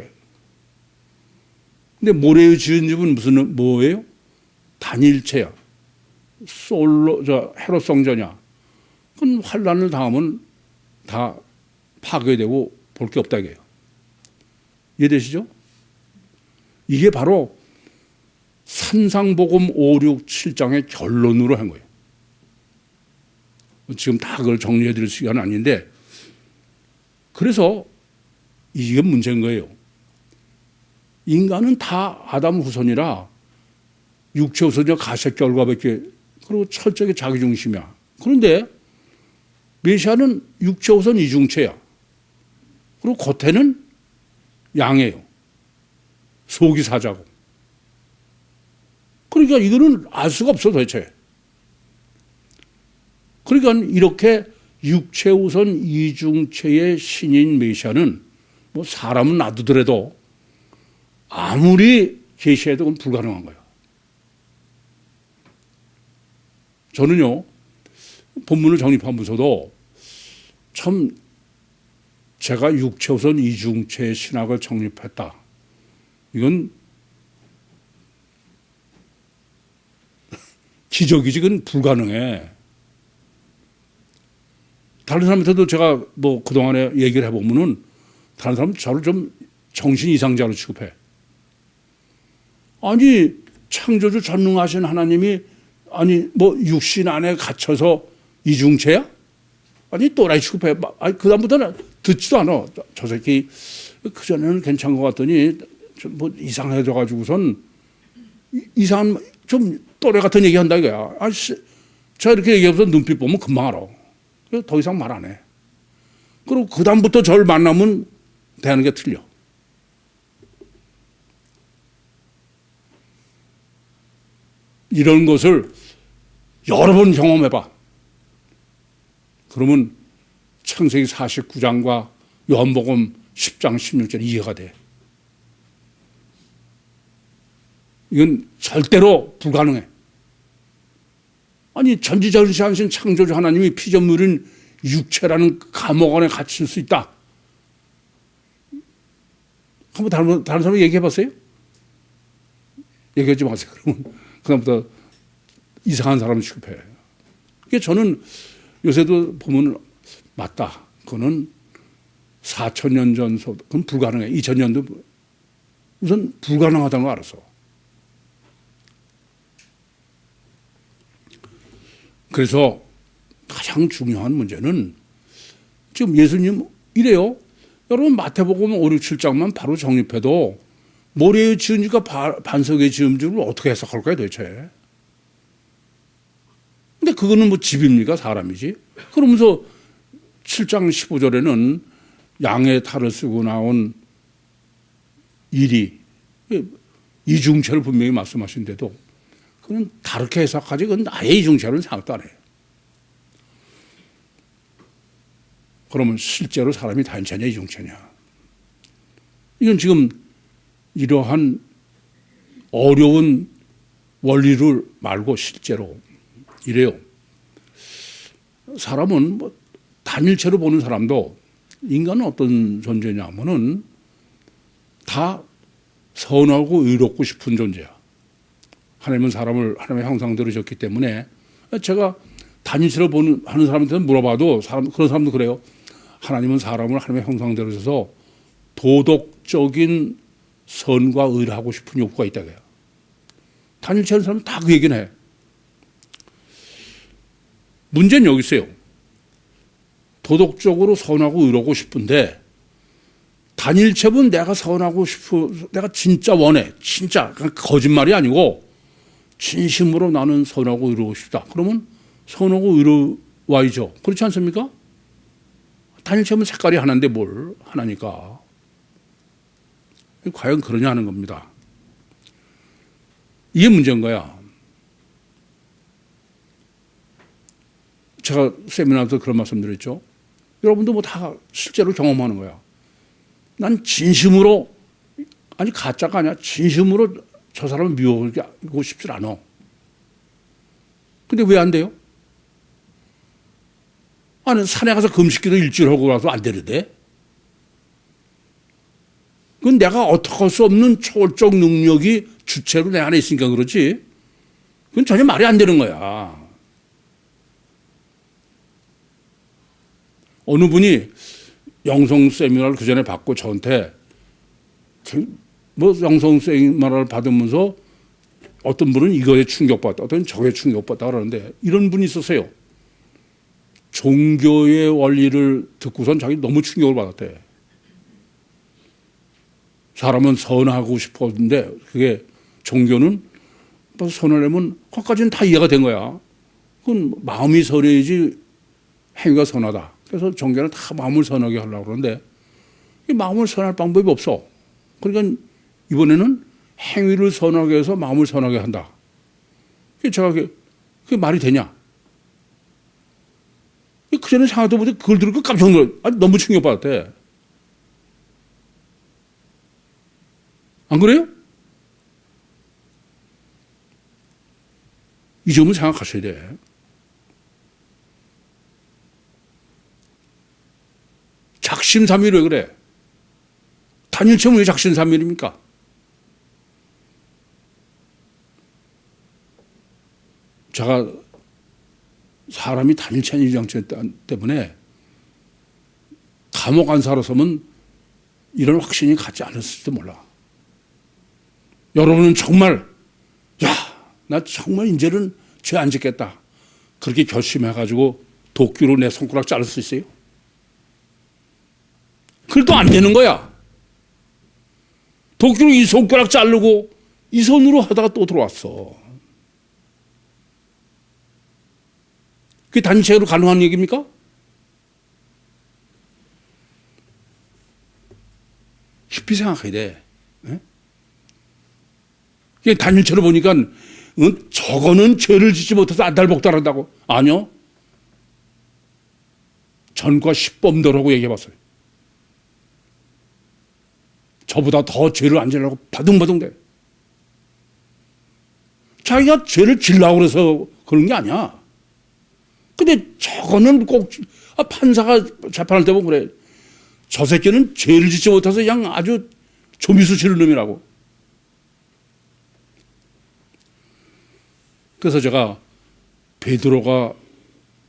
근데 모래에 지은 집은 뭐예요? 단일체야. 헤롯 성전이야. 그건 환란을 당하면 다 파괴되고 볼 게 없다 이게요. 이해되시죠? 이게 바로 산상복음 5, 6, 7장의 결론으로 한 거예요. 지금 다 그걸 정리해 드릴 시간은 아닌데 그래서 이게 문제인 거예요. 인간은 다 아담 후손이라 육체 후손이야 가색 결과밖에 그리고 철저하게 자기중심이야. 그런데 메시아는 육체 후손 이중체야. 그리고 겉에는 양이에요. 속이 사자고. 그러니까 이거는 알 수가 없어 도대체. 그러니까 이렇게 육체 우선 이중체의 신인 메시아는 뭐 사람은 놔두더라도 아무리 계시해도 그건 불가능한 거예요. 저는요 본문을 정립하면서도 참 제가 육체 우선 이중체의 신학을 정립했다. 이건 기적이지 그건 불가능해. 다른 사람한테도 제가 뭐 그동안에 얘기를 해보면은 다른 사람은 저를 좀 정신 이상자로 취급해. 아니 창조주 전능하신 하나님이 아니 뭐 육신 안에 갇혀서 이중체야? 아니 또라이 취급해. 아니 그다음부터는 듣지도 않아. 저 새끼 그전에는 괜찮은 것 같더니 좀 뭐 이상해져 가지고선 이상한 좀 또래 같은 얘기 한다 이거야. 아씨, 저 이렇게 얘기해서 눈빛 보면 금방 알아. 그래서 더 이상 말 안 해. 그리고 그다음부터 저를 만나면 대하는 게 틀려. 이런 것을 여러 번 경험해봐. 그러면 창세기 49장과 요한복음 10장 16절 이해가 돼. 이건 절대로 불가능해. 아니 전지전능하신 창조주 하나님이 피조물인 육체라는 감옥 안에 갇힐 수 있다. 한번 다른 사람 얘기해 봤어요? 얘기하지 마세요. 그러면 그다음부터 이상한 사람 취급해. 그게 저는 요새도 보면 맞다. 그거는 4,000년 전서 그건 불가능해. 2000년도 우선 불가능하다는 거 알았어. 그래서 가장 중요한 문제는 지금 예수님 이래요. 여러분 마태복음 5, 6, 7장만 바로 정립해도 모래에 지은 지가 반석에 지은 줄을 어떻게 해석할까요 도대체. 근데 그거는 뭐 집입니까 사람이지. 그러면서 7장 15절에는 양의 탈을 쓰고 나온 일이 이중체를 분명히 말씀하신데도 그건 다르게 해석하지 그건 아예 이중체로는 생각도 안 해요. 그러면 실제로 사람이 단체냐 이중체냐. 이건 지금 이러한 어려운 원리를 말고 실제로 이래요. 사람은 뭐 단일체로 보는 사람도 인간은 어떤 존재냐 하면은 다 선하고 의롭고 싶은 존재야. 하나님은 사람을 하나님의 형상대로 졌기 때문에 제가 단일체로 하는 사람한테는 물어봐도 그런 사람도 그래요. 하나님은 사람을 하나님의 형상대로 져서 도덕적인 선과 의를 하고 싶은 욕구가 있다고요. 단일체하는 사람은 다 그 얘기는 해. 문제는 여기 있어요. 도덕적으로 선하고 의롭고 싶은데 단일체는 내가 선하고 싶어, 내가 진짜 원해. 진짜 거짓말이 아니고 진심으로 나는 선하고 의롭고 싶다. 그러면 선하고 의로워야죠. 그렇지 않습니까? 단일체는 색깔이 하나인데 뭘 하나니까. 과연 그러냐 하는 겁니다. 이게 문제인 거야. 제가 세미나에서 그런 말씀 드렸죠. 여러분도 뭐 다 실제로 경험하는 거야. 난 진심으로, 아니 가짜가 아니야. 진심으로 저 사람을 미워하고 싶지 않아. 근데 왜 안 돼요? 아니 산에 가서 금식기도 일주일 하고 와서 안 되는데? 그건 내가 어떻게 할 수 없는 초월적 능력이 주체로 내 안에 있으니까 그렇지. 그건 전혀 말이 안 되는 거야. 어느 분이 영성 세미나를 그 전에 받고 저한테 뭐 영성 세미나를 받으면서 어떤 분은 이거에 충격받다, 어떤 저게 충격받다 그러는데 이런 분이 있었어요. 종교의 원리를 듣고선 자기 너무 충격을 받았대. 사람은 선하고 싶었는데 그게 종교는 선을 내면 그것까지는 다 이해가 된 거야. 그건 마음이 선해야지 행위가 선하다. 그래서 종교는 다 마음을 선하게 하려고 그러는데 이 마음을 선할 방법이 없어. 그러니까 이번에는 행위를 선하게 해서 마음을 선하게 한다. 제가 그게 말이 되냐? 그전에 생각도 못해 그걸 들으니까 깜짝 놀라. 아니, 너무 충격받았대. 안 그래요? 이 점을 생각하셔야 돼. 작심삼일 왜 그래? 단일체는 왜 작심삼일입니까? 제가 사람이 단일체는 일정체 때문에 감옥 안 살았으면 이런 확신이 갖지 않았을지도 몰라. 여러분은 정말 야, 나 정말 이제는 죄 안 짓겠다. 그렇게 결심해가지고 도끼로 내 손가락 자를 수 있어요? 그래도 안 되는 거야. 도끼로 이 손가락 자르고 이 손으로 하다가 또 들어왔어. 그게 단체로 가능한 얘기입니까? 깊이 생각해야 돼. 네? 단일체로 보니까 저거는 죄를 짓지 못해서 안달복달한다고. 아니요. 전과 10범도라고 얘기해봤어요. 저보다 더 죄를 안 지려고 바둥바둥 돼. 자기가 죄를 지려고 그래서 그런 게 아니야. 근데 저거는 꼭 판사가 재판할 때 보면 그래. 저 새끼는 죄를 짓지 못해서 그냥 아주 조미수 치는 놈이라고. 그래서 제가 베드로가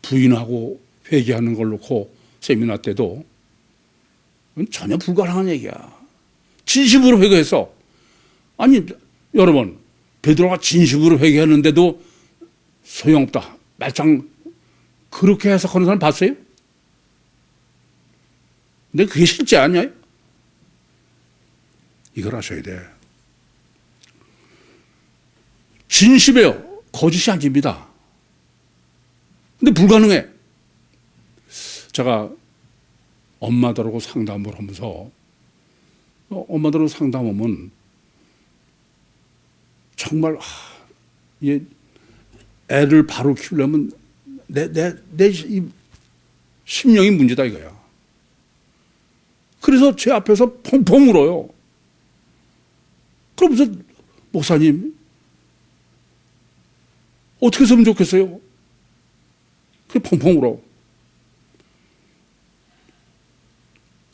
부인하고 회개하는 걸 놓고 세미나 때도 전혀 불가능한 얘기야. 진심으로 회개했어. 아니 여러분, 베드로가 진심으로 회개했는데도 소용없다. 말짱 그렇게 해석하는 사람 봤어요? 근데 그게 실제 아니에요? 이걸 아셔야 돼. 진심이에요. 거짓이 아닙니다. 근데 불가능해. 제가 엄마들하고 상담을 하면서 엄마들하고 상담하면 정말 애를 바로 키우려면 내 심령이 문제다 이거야. 그래서 제 앞에서 펑펑 울어요. 그러면서 목사님 어떻게 했으면 좋겠어요? 그게 펑펑 울어.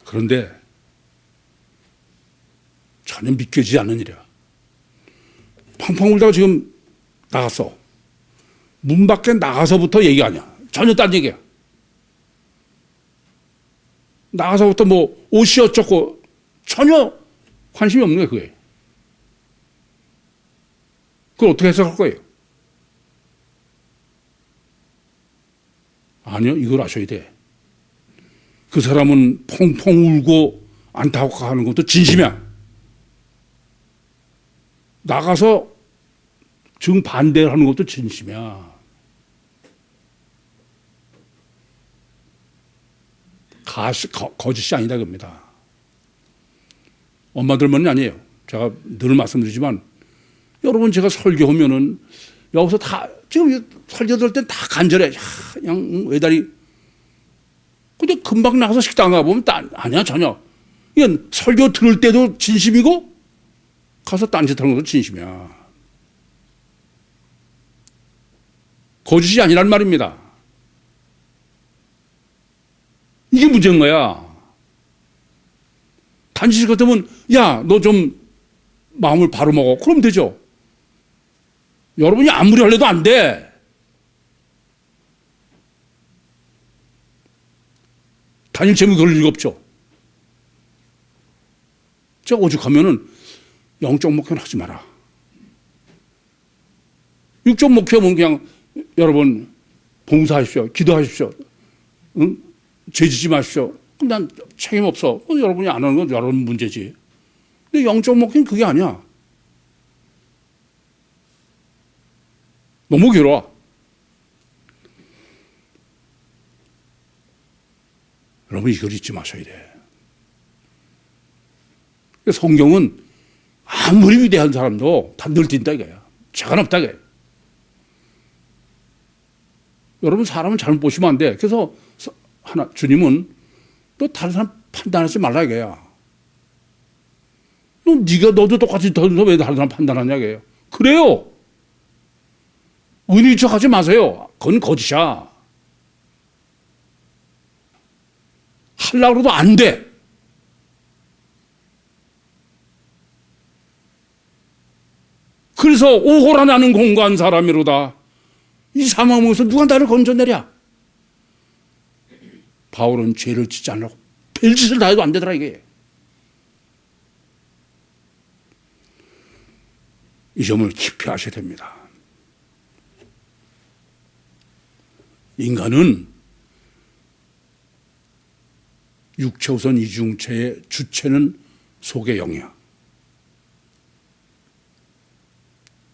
그런데 전혀 믿겨지지 않는 일이야. 펑펑 울다가 지금 나갔어. 문 밖에 나가서부터 얘기 아니야. 전혀 딴 얘기야. 나가서부터 뭐 옷이 어쩌고 전혀 관심이 없는 거야 그게. 그걸 어떻게 해석할 거예요? 아니요, 이걸 아셔야 돼. 그 사람은 펑펑 울고 안타까워하는 것도 진심이야. 나가서 정반대하는 것도 진심이야. 거짓이 아니다 그겁니다. 엄마들만이 아니에요. 제가 늘 말씀드리지만 여러분 제가 설교하면은 여기서 다 지금 설교 들을 땐 다 간절해. 그냥 외다리. 근데 금방 나가서 식당 가보면 아니야 전혀. 이건 설교 들을 때도 진심이고 가서 딴짓하는 것도 진심이야. 거짓이 아니란 말입니다. 이게 문제인 거야. 단지 같으면 야, 너 좀 마음을 바로 먹어. 그럼 되죠. 여러분이 아무리 하려도 안 돼. 단일 제목이 그럴 리가 없죠. 제가 오죽하면은 영적 목회는 하지 마라. 육적 목회하면 그냥 여러분 봉사하십시오. 기도하십시오. 응? 죄지지 마십시오. 그럼 난 책임 없어. 여러분이 안 하는 건 여러분 문제지. 근데 영적 목회는 그게 아니야. 너무 괴로워. 여러분 이걸 잊지 마셔야 돼. 성경은 아무리 위대한 사람도 다 늙힌다 이거야. 죄가 없다 이거야. 여러분 사람은 잘못 보시면 안 돼. 그래서 주님은 또 다른 사람 판단하지 말라 이거야. 너도 똑같이 던져 왜 다른 사람 판단하냐 이거예요. 그래요. 은인 척하지 마세요. 그건 거짓이야. 하려고 해도 안 돼. 그래서 오호라 나는 공고한 사람이로다. 이 상황에서 누가 나를 건져내랴? 바울은 죄를 짓지 않으려고 별짓을 다 해도 안 되더라 이게. 이 점을 깊이 아셔야 됩니다. 인간은 육체우선 이중체의 주체는 속의 영이야.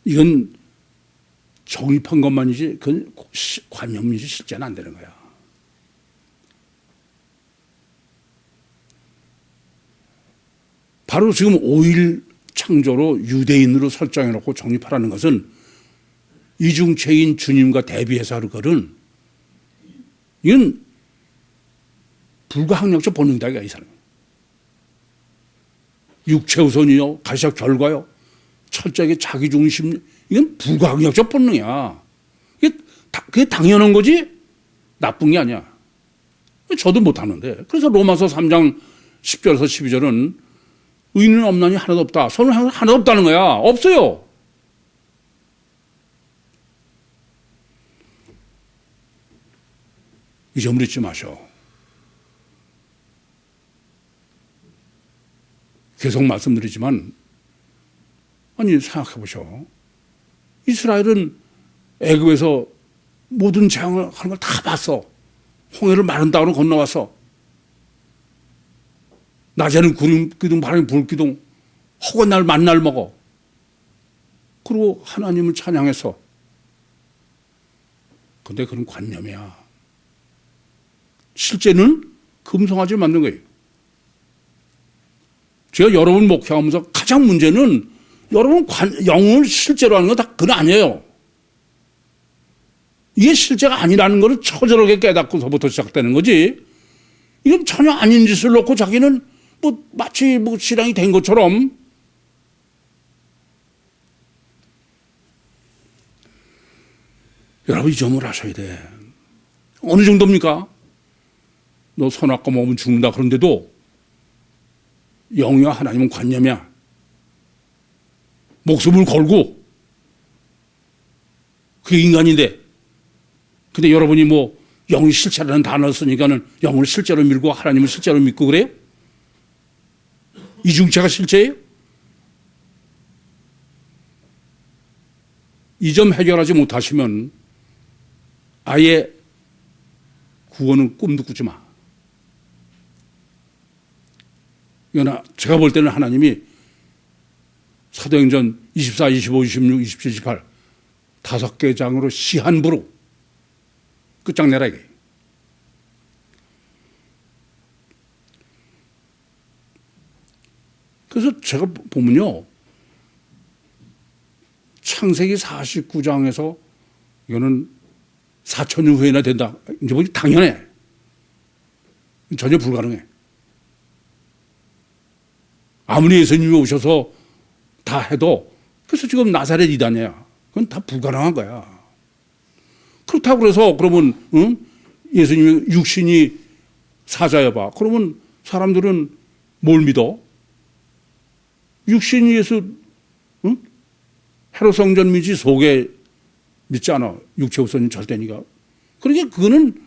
이건 정립한 것만이지 그건 관념이지 실제는 안 되는 거야. 바로 지금 5일 창조로 유대인으로 설정해놓고 정립하라는 것은 이중체인 주님과 대비해서 할 거는 이건 불가항력적 본능이다 이 사람. 육체우선이요, 가시적 결과요, 철저하게 자기중심, 이건 불가항력적 본능이야. 그게 당연한 거지 나쁜 게 아니야. 저도 못하는데. 그래서 로마서 3장 10절에서 12절은 의인은 없나니 하나도 없다. 선은 하나도 없다는 거야. 없어요. 이 점을 잊지 마셔. 계속 말씀드리지만, 아니, 생각해 보셔. 이스라엘은 애굽에서 모든 재앙을 하는 걸 다 봤어. 홍해를 마른 땅으로 건너왔어. 낮에는 구름 기둥, 밤에는 불 기둥, 허구한 날 만날 먹어. 그리고 하나님을 찬양했어. 근데 그런 관념이야. 실제는 금송아지를 만든 거예요. 제가 여러분 목회하면서 가장 문제는 여러분 영을 실제로 하는 건 다 그건 아니에요. 이게 실제가 아니라는 것을 처절하게 깨닫고서부터 시작되는 거지. 이건 전혀 아닌 짓을 놓고 자기는 마치 신앙이 된 것처럼. 여러분 이 점을 아셔야 돼. 어느 정도입니까? 너 선악과 먹으면 죽는다 그런데도 영이와 하나님은 관념이야. 목숨을 걸고 그게 인간인데, 근데 여러분이 영이 실체라는 단어를 쓰니까는 영을 실제로 밀고 하나님을 실제로 믿고 그래요? 이중체가 실체예요? 이 점 해결하지 못하시면 아예 구원은 꿈도 꾸지 마. 그러나 제가 볼 때는 하나님이 사도행전 24, 25, 26, 27, 28 5개 장으로 시한부로 끝장내라 이게. 그래서 제가 보면요, 창세기 49장에서 이거는 4,000년 후에나 된다. 이제 보기 당연해. 전혀 불가능해. 아무리 예수님이 오셔서 다 해도, 그래서 지금 나사렛 이단이야. 그건 다 불가능한 거야. 그렇다고 그래서 그러면 예수님이 육신이 사자여봐. 그러면 사람들은 뭘 믿어? 육신이 예수 헤롯 성전 믿지 속에 믿지 않아. 육체 우선이 절대니까. 그러니까 그거는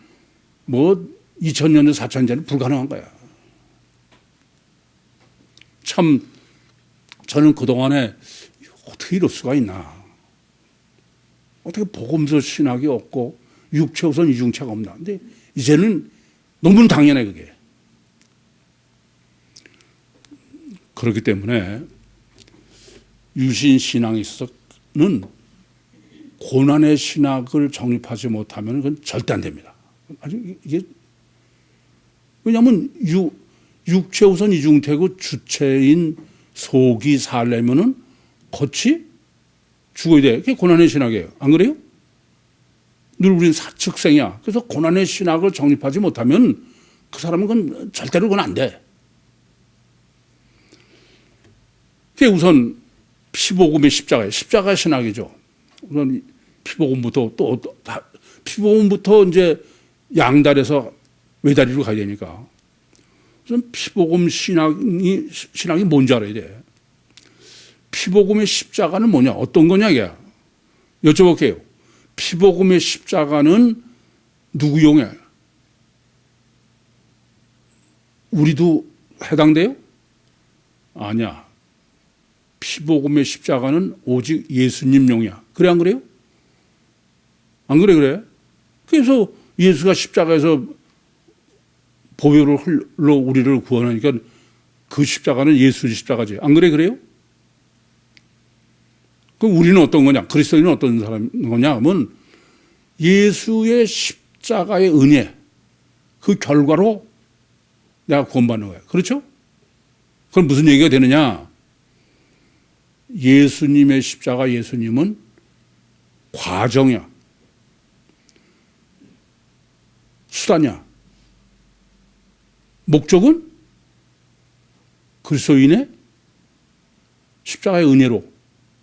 2000년 전 4000년 전에 불가능한 거야. 참 저는 그동안에 어떻게 이럴 수가 있나. 어떻게 복음서 신학이 없고 육체 우선 이중체가 없나. 근데 이제는 너무 당연해 그게. 그렇기 때문에 유신 신앙에 있어서는 고난의 신학을 정립하지 못하면 그건 절대 안 됩니다. 아주 이게 왜냐하면 육체 우선 이중태고 주체인 속이 살려면은 같이 죽어야 돼. 그게 고난의 신학이에요. 안 그래요? 늘 우리는 사측생이야. 그래서 고난의 신학을 정립하지 못하면 그 사람은 그건 절대로 그건 안 돼. 그게 우선 피복음의 십자가예요. 십자가 신학이죠. 우선 피복음부터 피복음부터 이제 양다리에서 외다리로 가야 되니까. 우선 피복음 신학이 뭔지 알아야 돼. 피복음의 십자가는 뭐냐? 어떤 거냐, 이게? 여쭤볼게요. 피복음의 십자가는 누구용이야? 우리도 해당돼요? 아니야. 피복음의 십자가는 오직 예수님용이야. 그래, 안 그래요? 안 그래? 그래서 예수가 십자가에서 보혈을 흘러 우리를 구원하니까 그 십자가는 예수의 십자가지. 안 그래? 그래요? 그럼 우리는 어떤 거냐? 그리스도인은 어떤 사람인 거냐? 하면 예수의 십자가의 은혜, 그 결과로 내가 구원받는 거야. 그렇죠? 그럼 무슨 얘기가 되느냐? 예수님의 십자가, 예수님은 과정이야. 수단이야. 목적은 그리스도인의 십자가의 은혜로.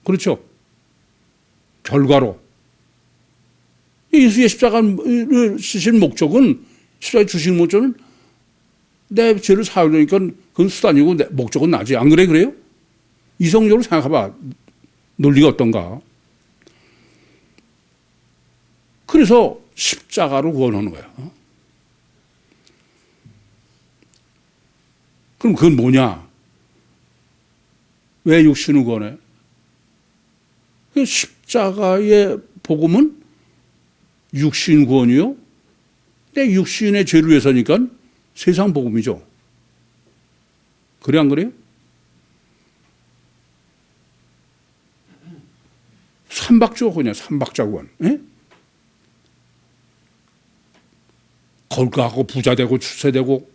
그렇죠? 결과로. 예수의 십자가를 쓰신 목적은, 십자가에 주신 목적은 내 죄를 사하려니까 그건 수단이고 목적은 나지. 안 그래? 그래요? 이성적으로 생각해봐. 논리가 어떤가? 그래서 십자가로 구원하는 거야. 그럼 그건 뭐냐? 왜 육신을 구원해? 그 십자가의 복음은 육신 구원이요. 내 육신의 죄를 위해서니까 세상 복음이죠. 그래 안 그래요? 삼박자구원이야. 삼박자구원. 걸가하고 부자되고 출세되고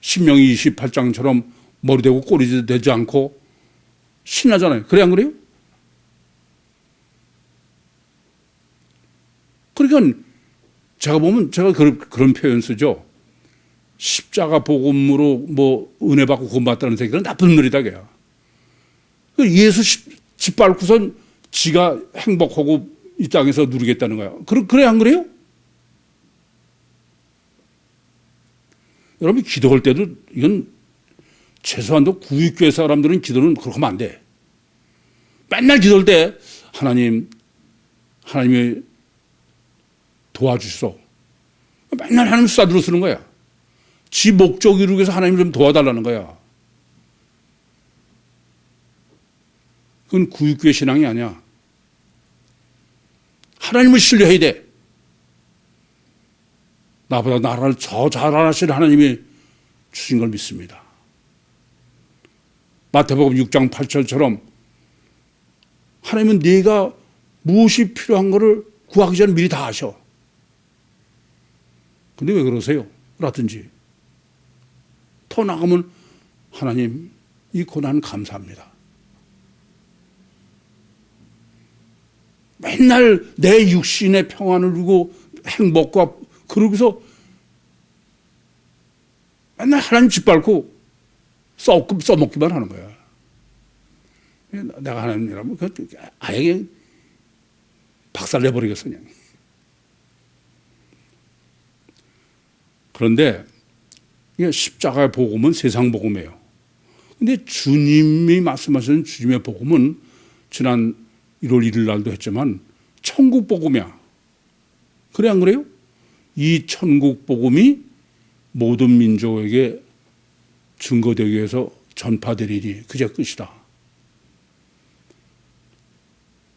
신명기 28장처럼 머리되고 꼬리 되지 않고 신나잖아요. 그래 안 그래요? 그러니까 제가 보면 제가 그런 표현 쓰죠. 십자가 복음으로 뭐 은혜 받고 구원받다는 새끼는 나쁜 놈이다. 걔야. 예수 짓밟고선 지가 행복하고 이 땅에서 누리겠다는 거야. 그래 안 그래요? 여러분 기도할 때도 이건 최소한도 구육교회 사람들은 기도는 그렇게 하면 안 돼. 맨날 기도할 때 하나님이 도와주소. 맨날 하나님 수다들어 쓰는 거야. 지 목적 이루기 위해서 하나님 좀 도와달라는 거야. 그건 구육교회 신앙이 아니야. 하나님을 신뢰해야 돼. 나보다 나라를 더 잘하시는 하나님이 주신 걸 믿습니다. 마태복음 6장 8절처럼 하나님은 네가 무엇이 필요한 것을 구하기 전에 미리 다 아셔. 근데 왜 그러세요? 라든지. 더 나가면 하나님 이 고난 감사합니다. 맨날 내 육신의 평안을 누리고 행복과 그러고서 맨날 하나님 짓밟고 써먹기만 하는 거야. 내가 하나님이라면 아예 그냥 박살내버리겠어 그냥. 그런데 십자가의 복음은 세상 복음이에요. 근데 주님이 말씀하시는 주님의 복음은 지난 1월 1일 날도 했지만 천국 복음이야. 그래 안 그래요? 이 천국 복음이 모든 민족에게 증거되기 위해서 전파되리니 그제 끝이다.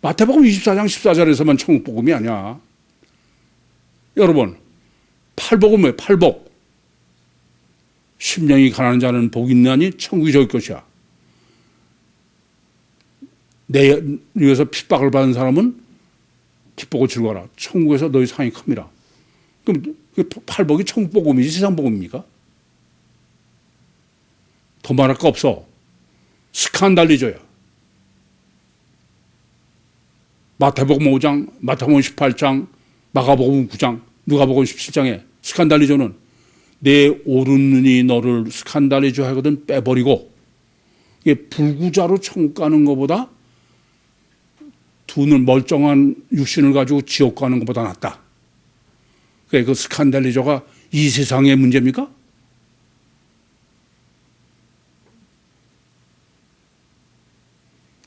마태복음 24장 14절에서만 천국 복음이 아니야. 여러분 팔복음이에요. 팔복. 심령이 가난한 자는 복이 있나니 천국이 저기 것이야. 내 위해서 핍박을 받은 사람은 기쁘고 즐거워라. 천국에서 너희 상이 큽니다. 그럼 그 팔복이 천국 복음이지 세상 복음입니까? 더 말할 거 없어. 스칸달리저야. 마태복음 5장, 마태복음 18장, 마가복음 9장, 누가복음 17장에 스칸달리저는 내 오른 눈이 너를 스칸달리저 하거든 빼버리고 이게 불구자로 천국 가는 것보다 두 눈 멀쩡한 육신을 가지고 지옥 가는 것보다 낫다. 그 스칸달리저가 이 세상의 문제입니까?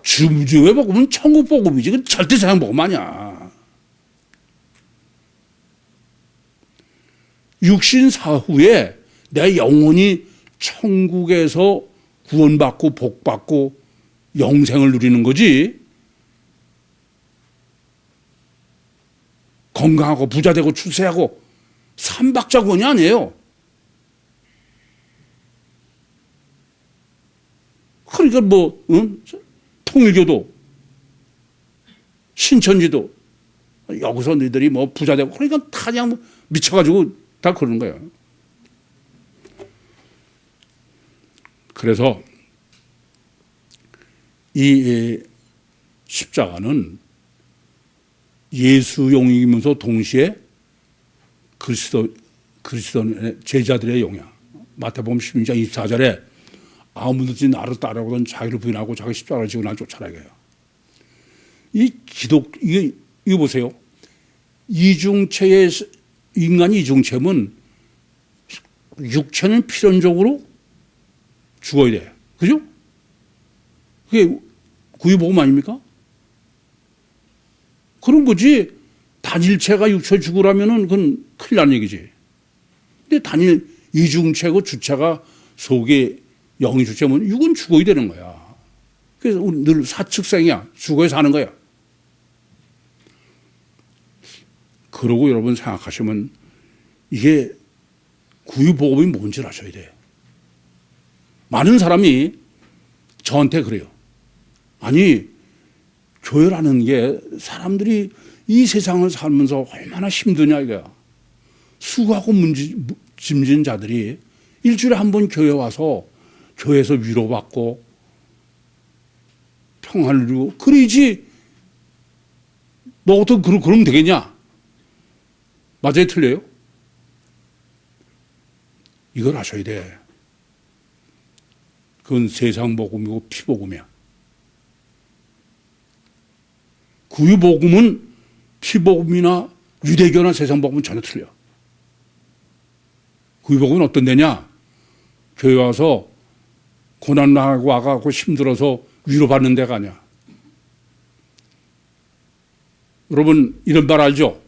주의 복음은 천국 복음이지. 그 절대 세상 복음 아니야. 육신 사후에 내 영혼이 천국에서 구원받고 복받고 영생을 누리는 거지. 건강하고 부자되고 출세하고 삼박자권이 아니에요. 그러니까 뭐 통일교도 신천지도 여기서 너희들이 뭐 부자 되고 그러니까 다 그냥 미쳐가지고 다 그러는 거예요. 그래서 이 십자가는 예수용이면서 동시에 그리스도의 제자들의 용이야. 마태복음 16장 24절에 아무든지 나를 따르거든 자기를 부인하고 자기 십자가를 지고 난 쫓아라 이거예요. 이거 보세요. 이중체의 인간 이중체는 육체는 필연적으로 죽어야 돼. 그죠? 그게 구유복음 아닙니까? 그런 거지. 단일체가 육체 죽으라면은 그건 큰일 나는 얘기지. 근데 단일 이중체고 주체가 속에 영이 주체면 육은 죽어야 되는 거야. 그래서 우리 늘 사측생이야. 죽어야 사는 거야. 그러고 여러분 생각하시면 이게 구유복음이 뭔지를 아셔야 돼. 많은 사람이 저한테 그래요. 아니, 교회라는 게 사람들이 이 세상을 살면서 얼마나 힘드냐 이거야. 수고하고 짐진 자들이 일주일에 한 번 교회 와서 교회에서 위로받고 평안을 누리고 그러지 너 어떻게 그러면 되겠냐? 맞아요? 틀려요? 이걸 아셔야 돼. 그건 세상 복음이고 피복음이야. 구유복음은 피복음이나 유대교나 세상 복음은 전혀 틀려. 구유복음은 어떤 데냐? 교회 와서 고난하고 와가고 힘들어서 위로받는 데가 아니야. 여러분 이런 말 알죠?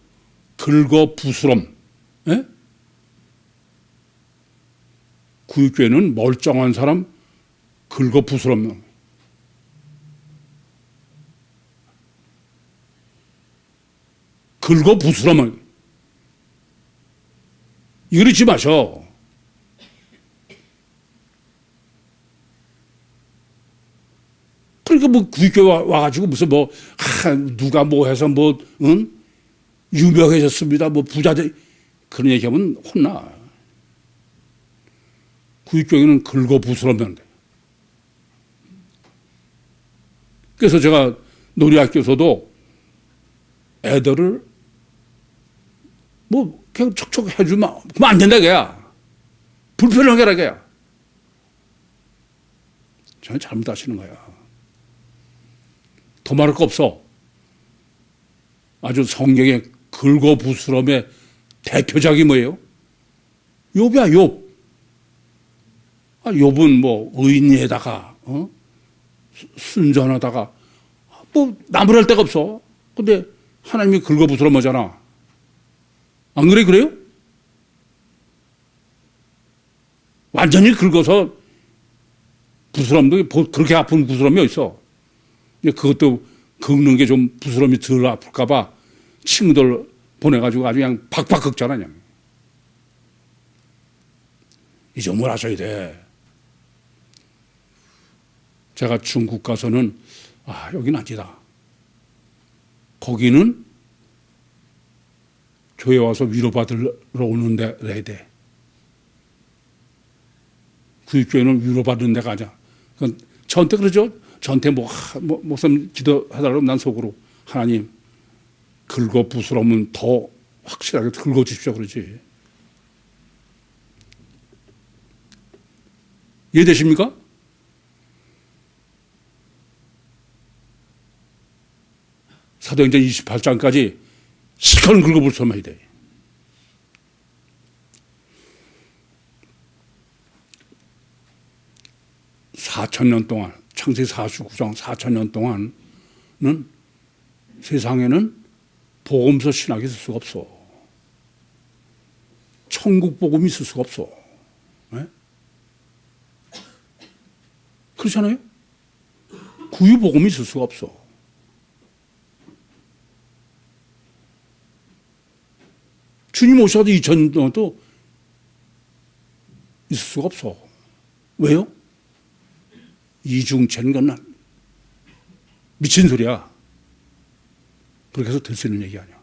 긁어부스럼. 예? 구유교회는 멀쩡한 사람 긁어부스럼. 긁어부스럼. 이러지 마셔. 그러니까 뭐 구유교회 와가지고 무슨 뭐 누가 뭐 해서 뭐 유명해졌습니다. 뭐 부자들 그런 얘기하면 혼나. 구유교회는 긁어부스러면 돼. 그래서 제가 놀이학교에서도 애들을 뭐 그냥 척척 해주면 그만 안 된다 걔야. 불편하게 하라 걔야. 저는 잘못하시는 거야. 더 말할 거 없어. 아주 성경의 긁어부스럼의 대표작이 뭐예요? 욥이야, 욥. 욥은 뭐 의인에다가 순전하다가 뭐 나무랄 데가 없어. 근데 하나님이 긁어부스럼하잖아. 안 그래? 그래요? 완전히 긁어서 부스럼도 그렇게 아픈 부스럼이 어딨어. 그것도 긁는 게 좀 부스럼이 덜 아플까봐 친구들 보내가지고 아주 그냥 박박 긁잖아. 그냥. 이 점을 아셔야 돼. 제가 중국 가서는 여기는 아니다. 거기는 교회 와서 위로받으러 오는 데라 돼. 그 교회는 위로받는 데가 아니야. 저한테 그러죠. 저한테 목사님 기도하달라고 난 속으로 하나님 긁어부스럼은 더 확실하게 긁어주십시오 그러지. 이해되십니까? 사도행전 28장까지 시커먼 긁어부스럼해야 돼. (4,000년) 동안 창세기 49장 4,000년 동안은 세상에는 복음서 신학이 있을 수가 없어. 천국 복음이 있을 수가 없어. 네? 그렇잖아요? 구유 복음이 있을 수가 없어. 주님 오셔도 2000년 동안도 있을 수가 없어. 왜요? 이중체는 건 미친 소리야. 그렇게 해서 될 수 있는 얘기 아니야.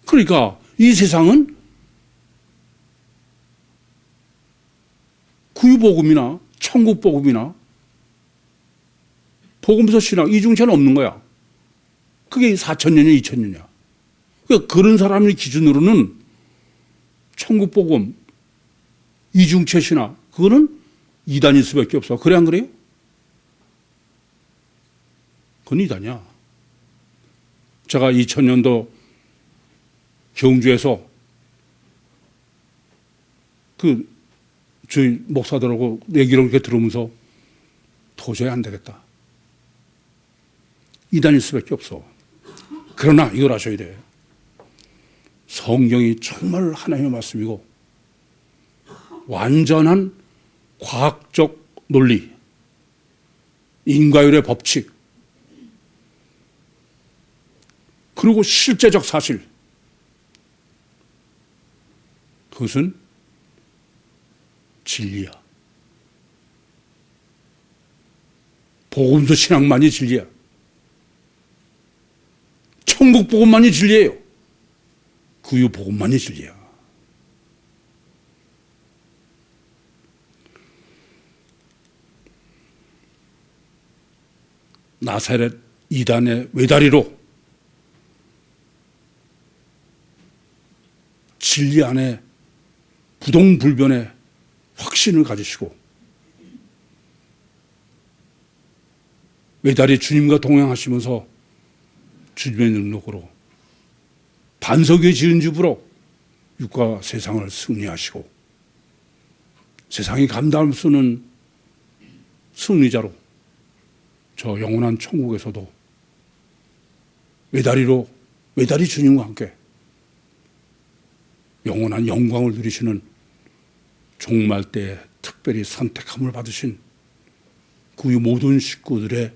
그러니까 이 세상은 구유복음이나 천국복음이나 복음서 신앙 이중체는 없는 거야. 그게 4,000년이야 2,000년이야. 그러니까 그런 사람의 기준으로는 천국복음 이중체 신앙 그거는 이단일 수밖에 없어. 그래 안 그래요? 그건 이단이야. 제가 2000년도 경주에서 저희 목사들하고 얘기를 이렇게 들으면서 도저히 안 되겠다. 이단일 수밖에 없어. 그러나 이걸 아셔야 돼. 성경이 정말 하나님의 말씀이고 완전한 과학적 논리, 인과율의 법칙, 그리고 실제적 사실, 그것은 진리야. 복음서 신앙만이 진리야. 천국 복음만이 진리예요. 구유 복음만이 진리야. 나사렛 이단의 외다리로 진리 안에 부동불변의 확신을 가지시고 외다리 주님과 동행하시면서 주님의 능력으로 반석에 지은 집으로 육과 세상을 승리하시고 세상이 감당할 수 없는 승리자로 저 영원한 천국에서도 외다리 주님과 함께 영원한 영광을 누리시는 종말 때 특별히 선택함을 받으신 구유 모든 식구들의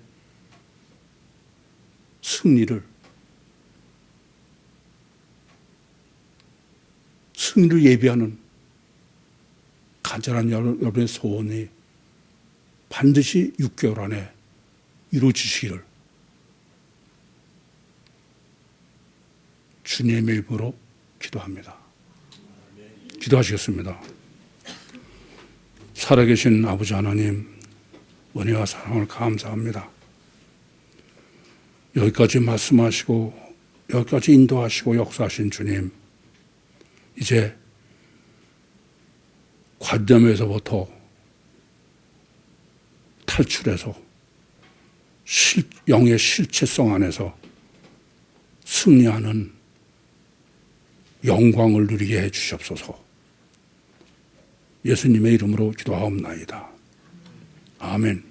승리를 예비하는 간절한 여러분의 소원이 반드시 6개월 안에 이루어지시기를 주님의 이름으로 기도합니다. 기도하시겠습니다. 살아계신 아버지 하나님, 은혜와 사랑을 감사합니다. 여기까지 말씀하시고 여기까지 인도하시고 역사하신 주님, 이제 관념에서부터 탈출해서 영의 실체성 안에서 승리하는 영광을 누리게 해 주시옵소서. 예수님의 이름으로 기도하옵나이다. 아멘.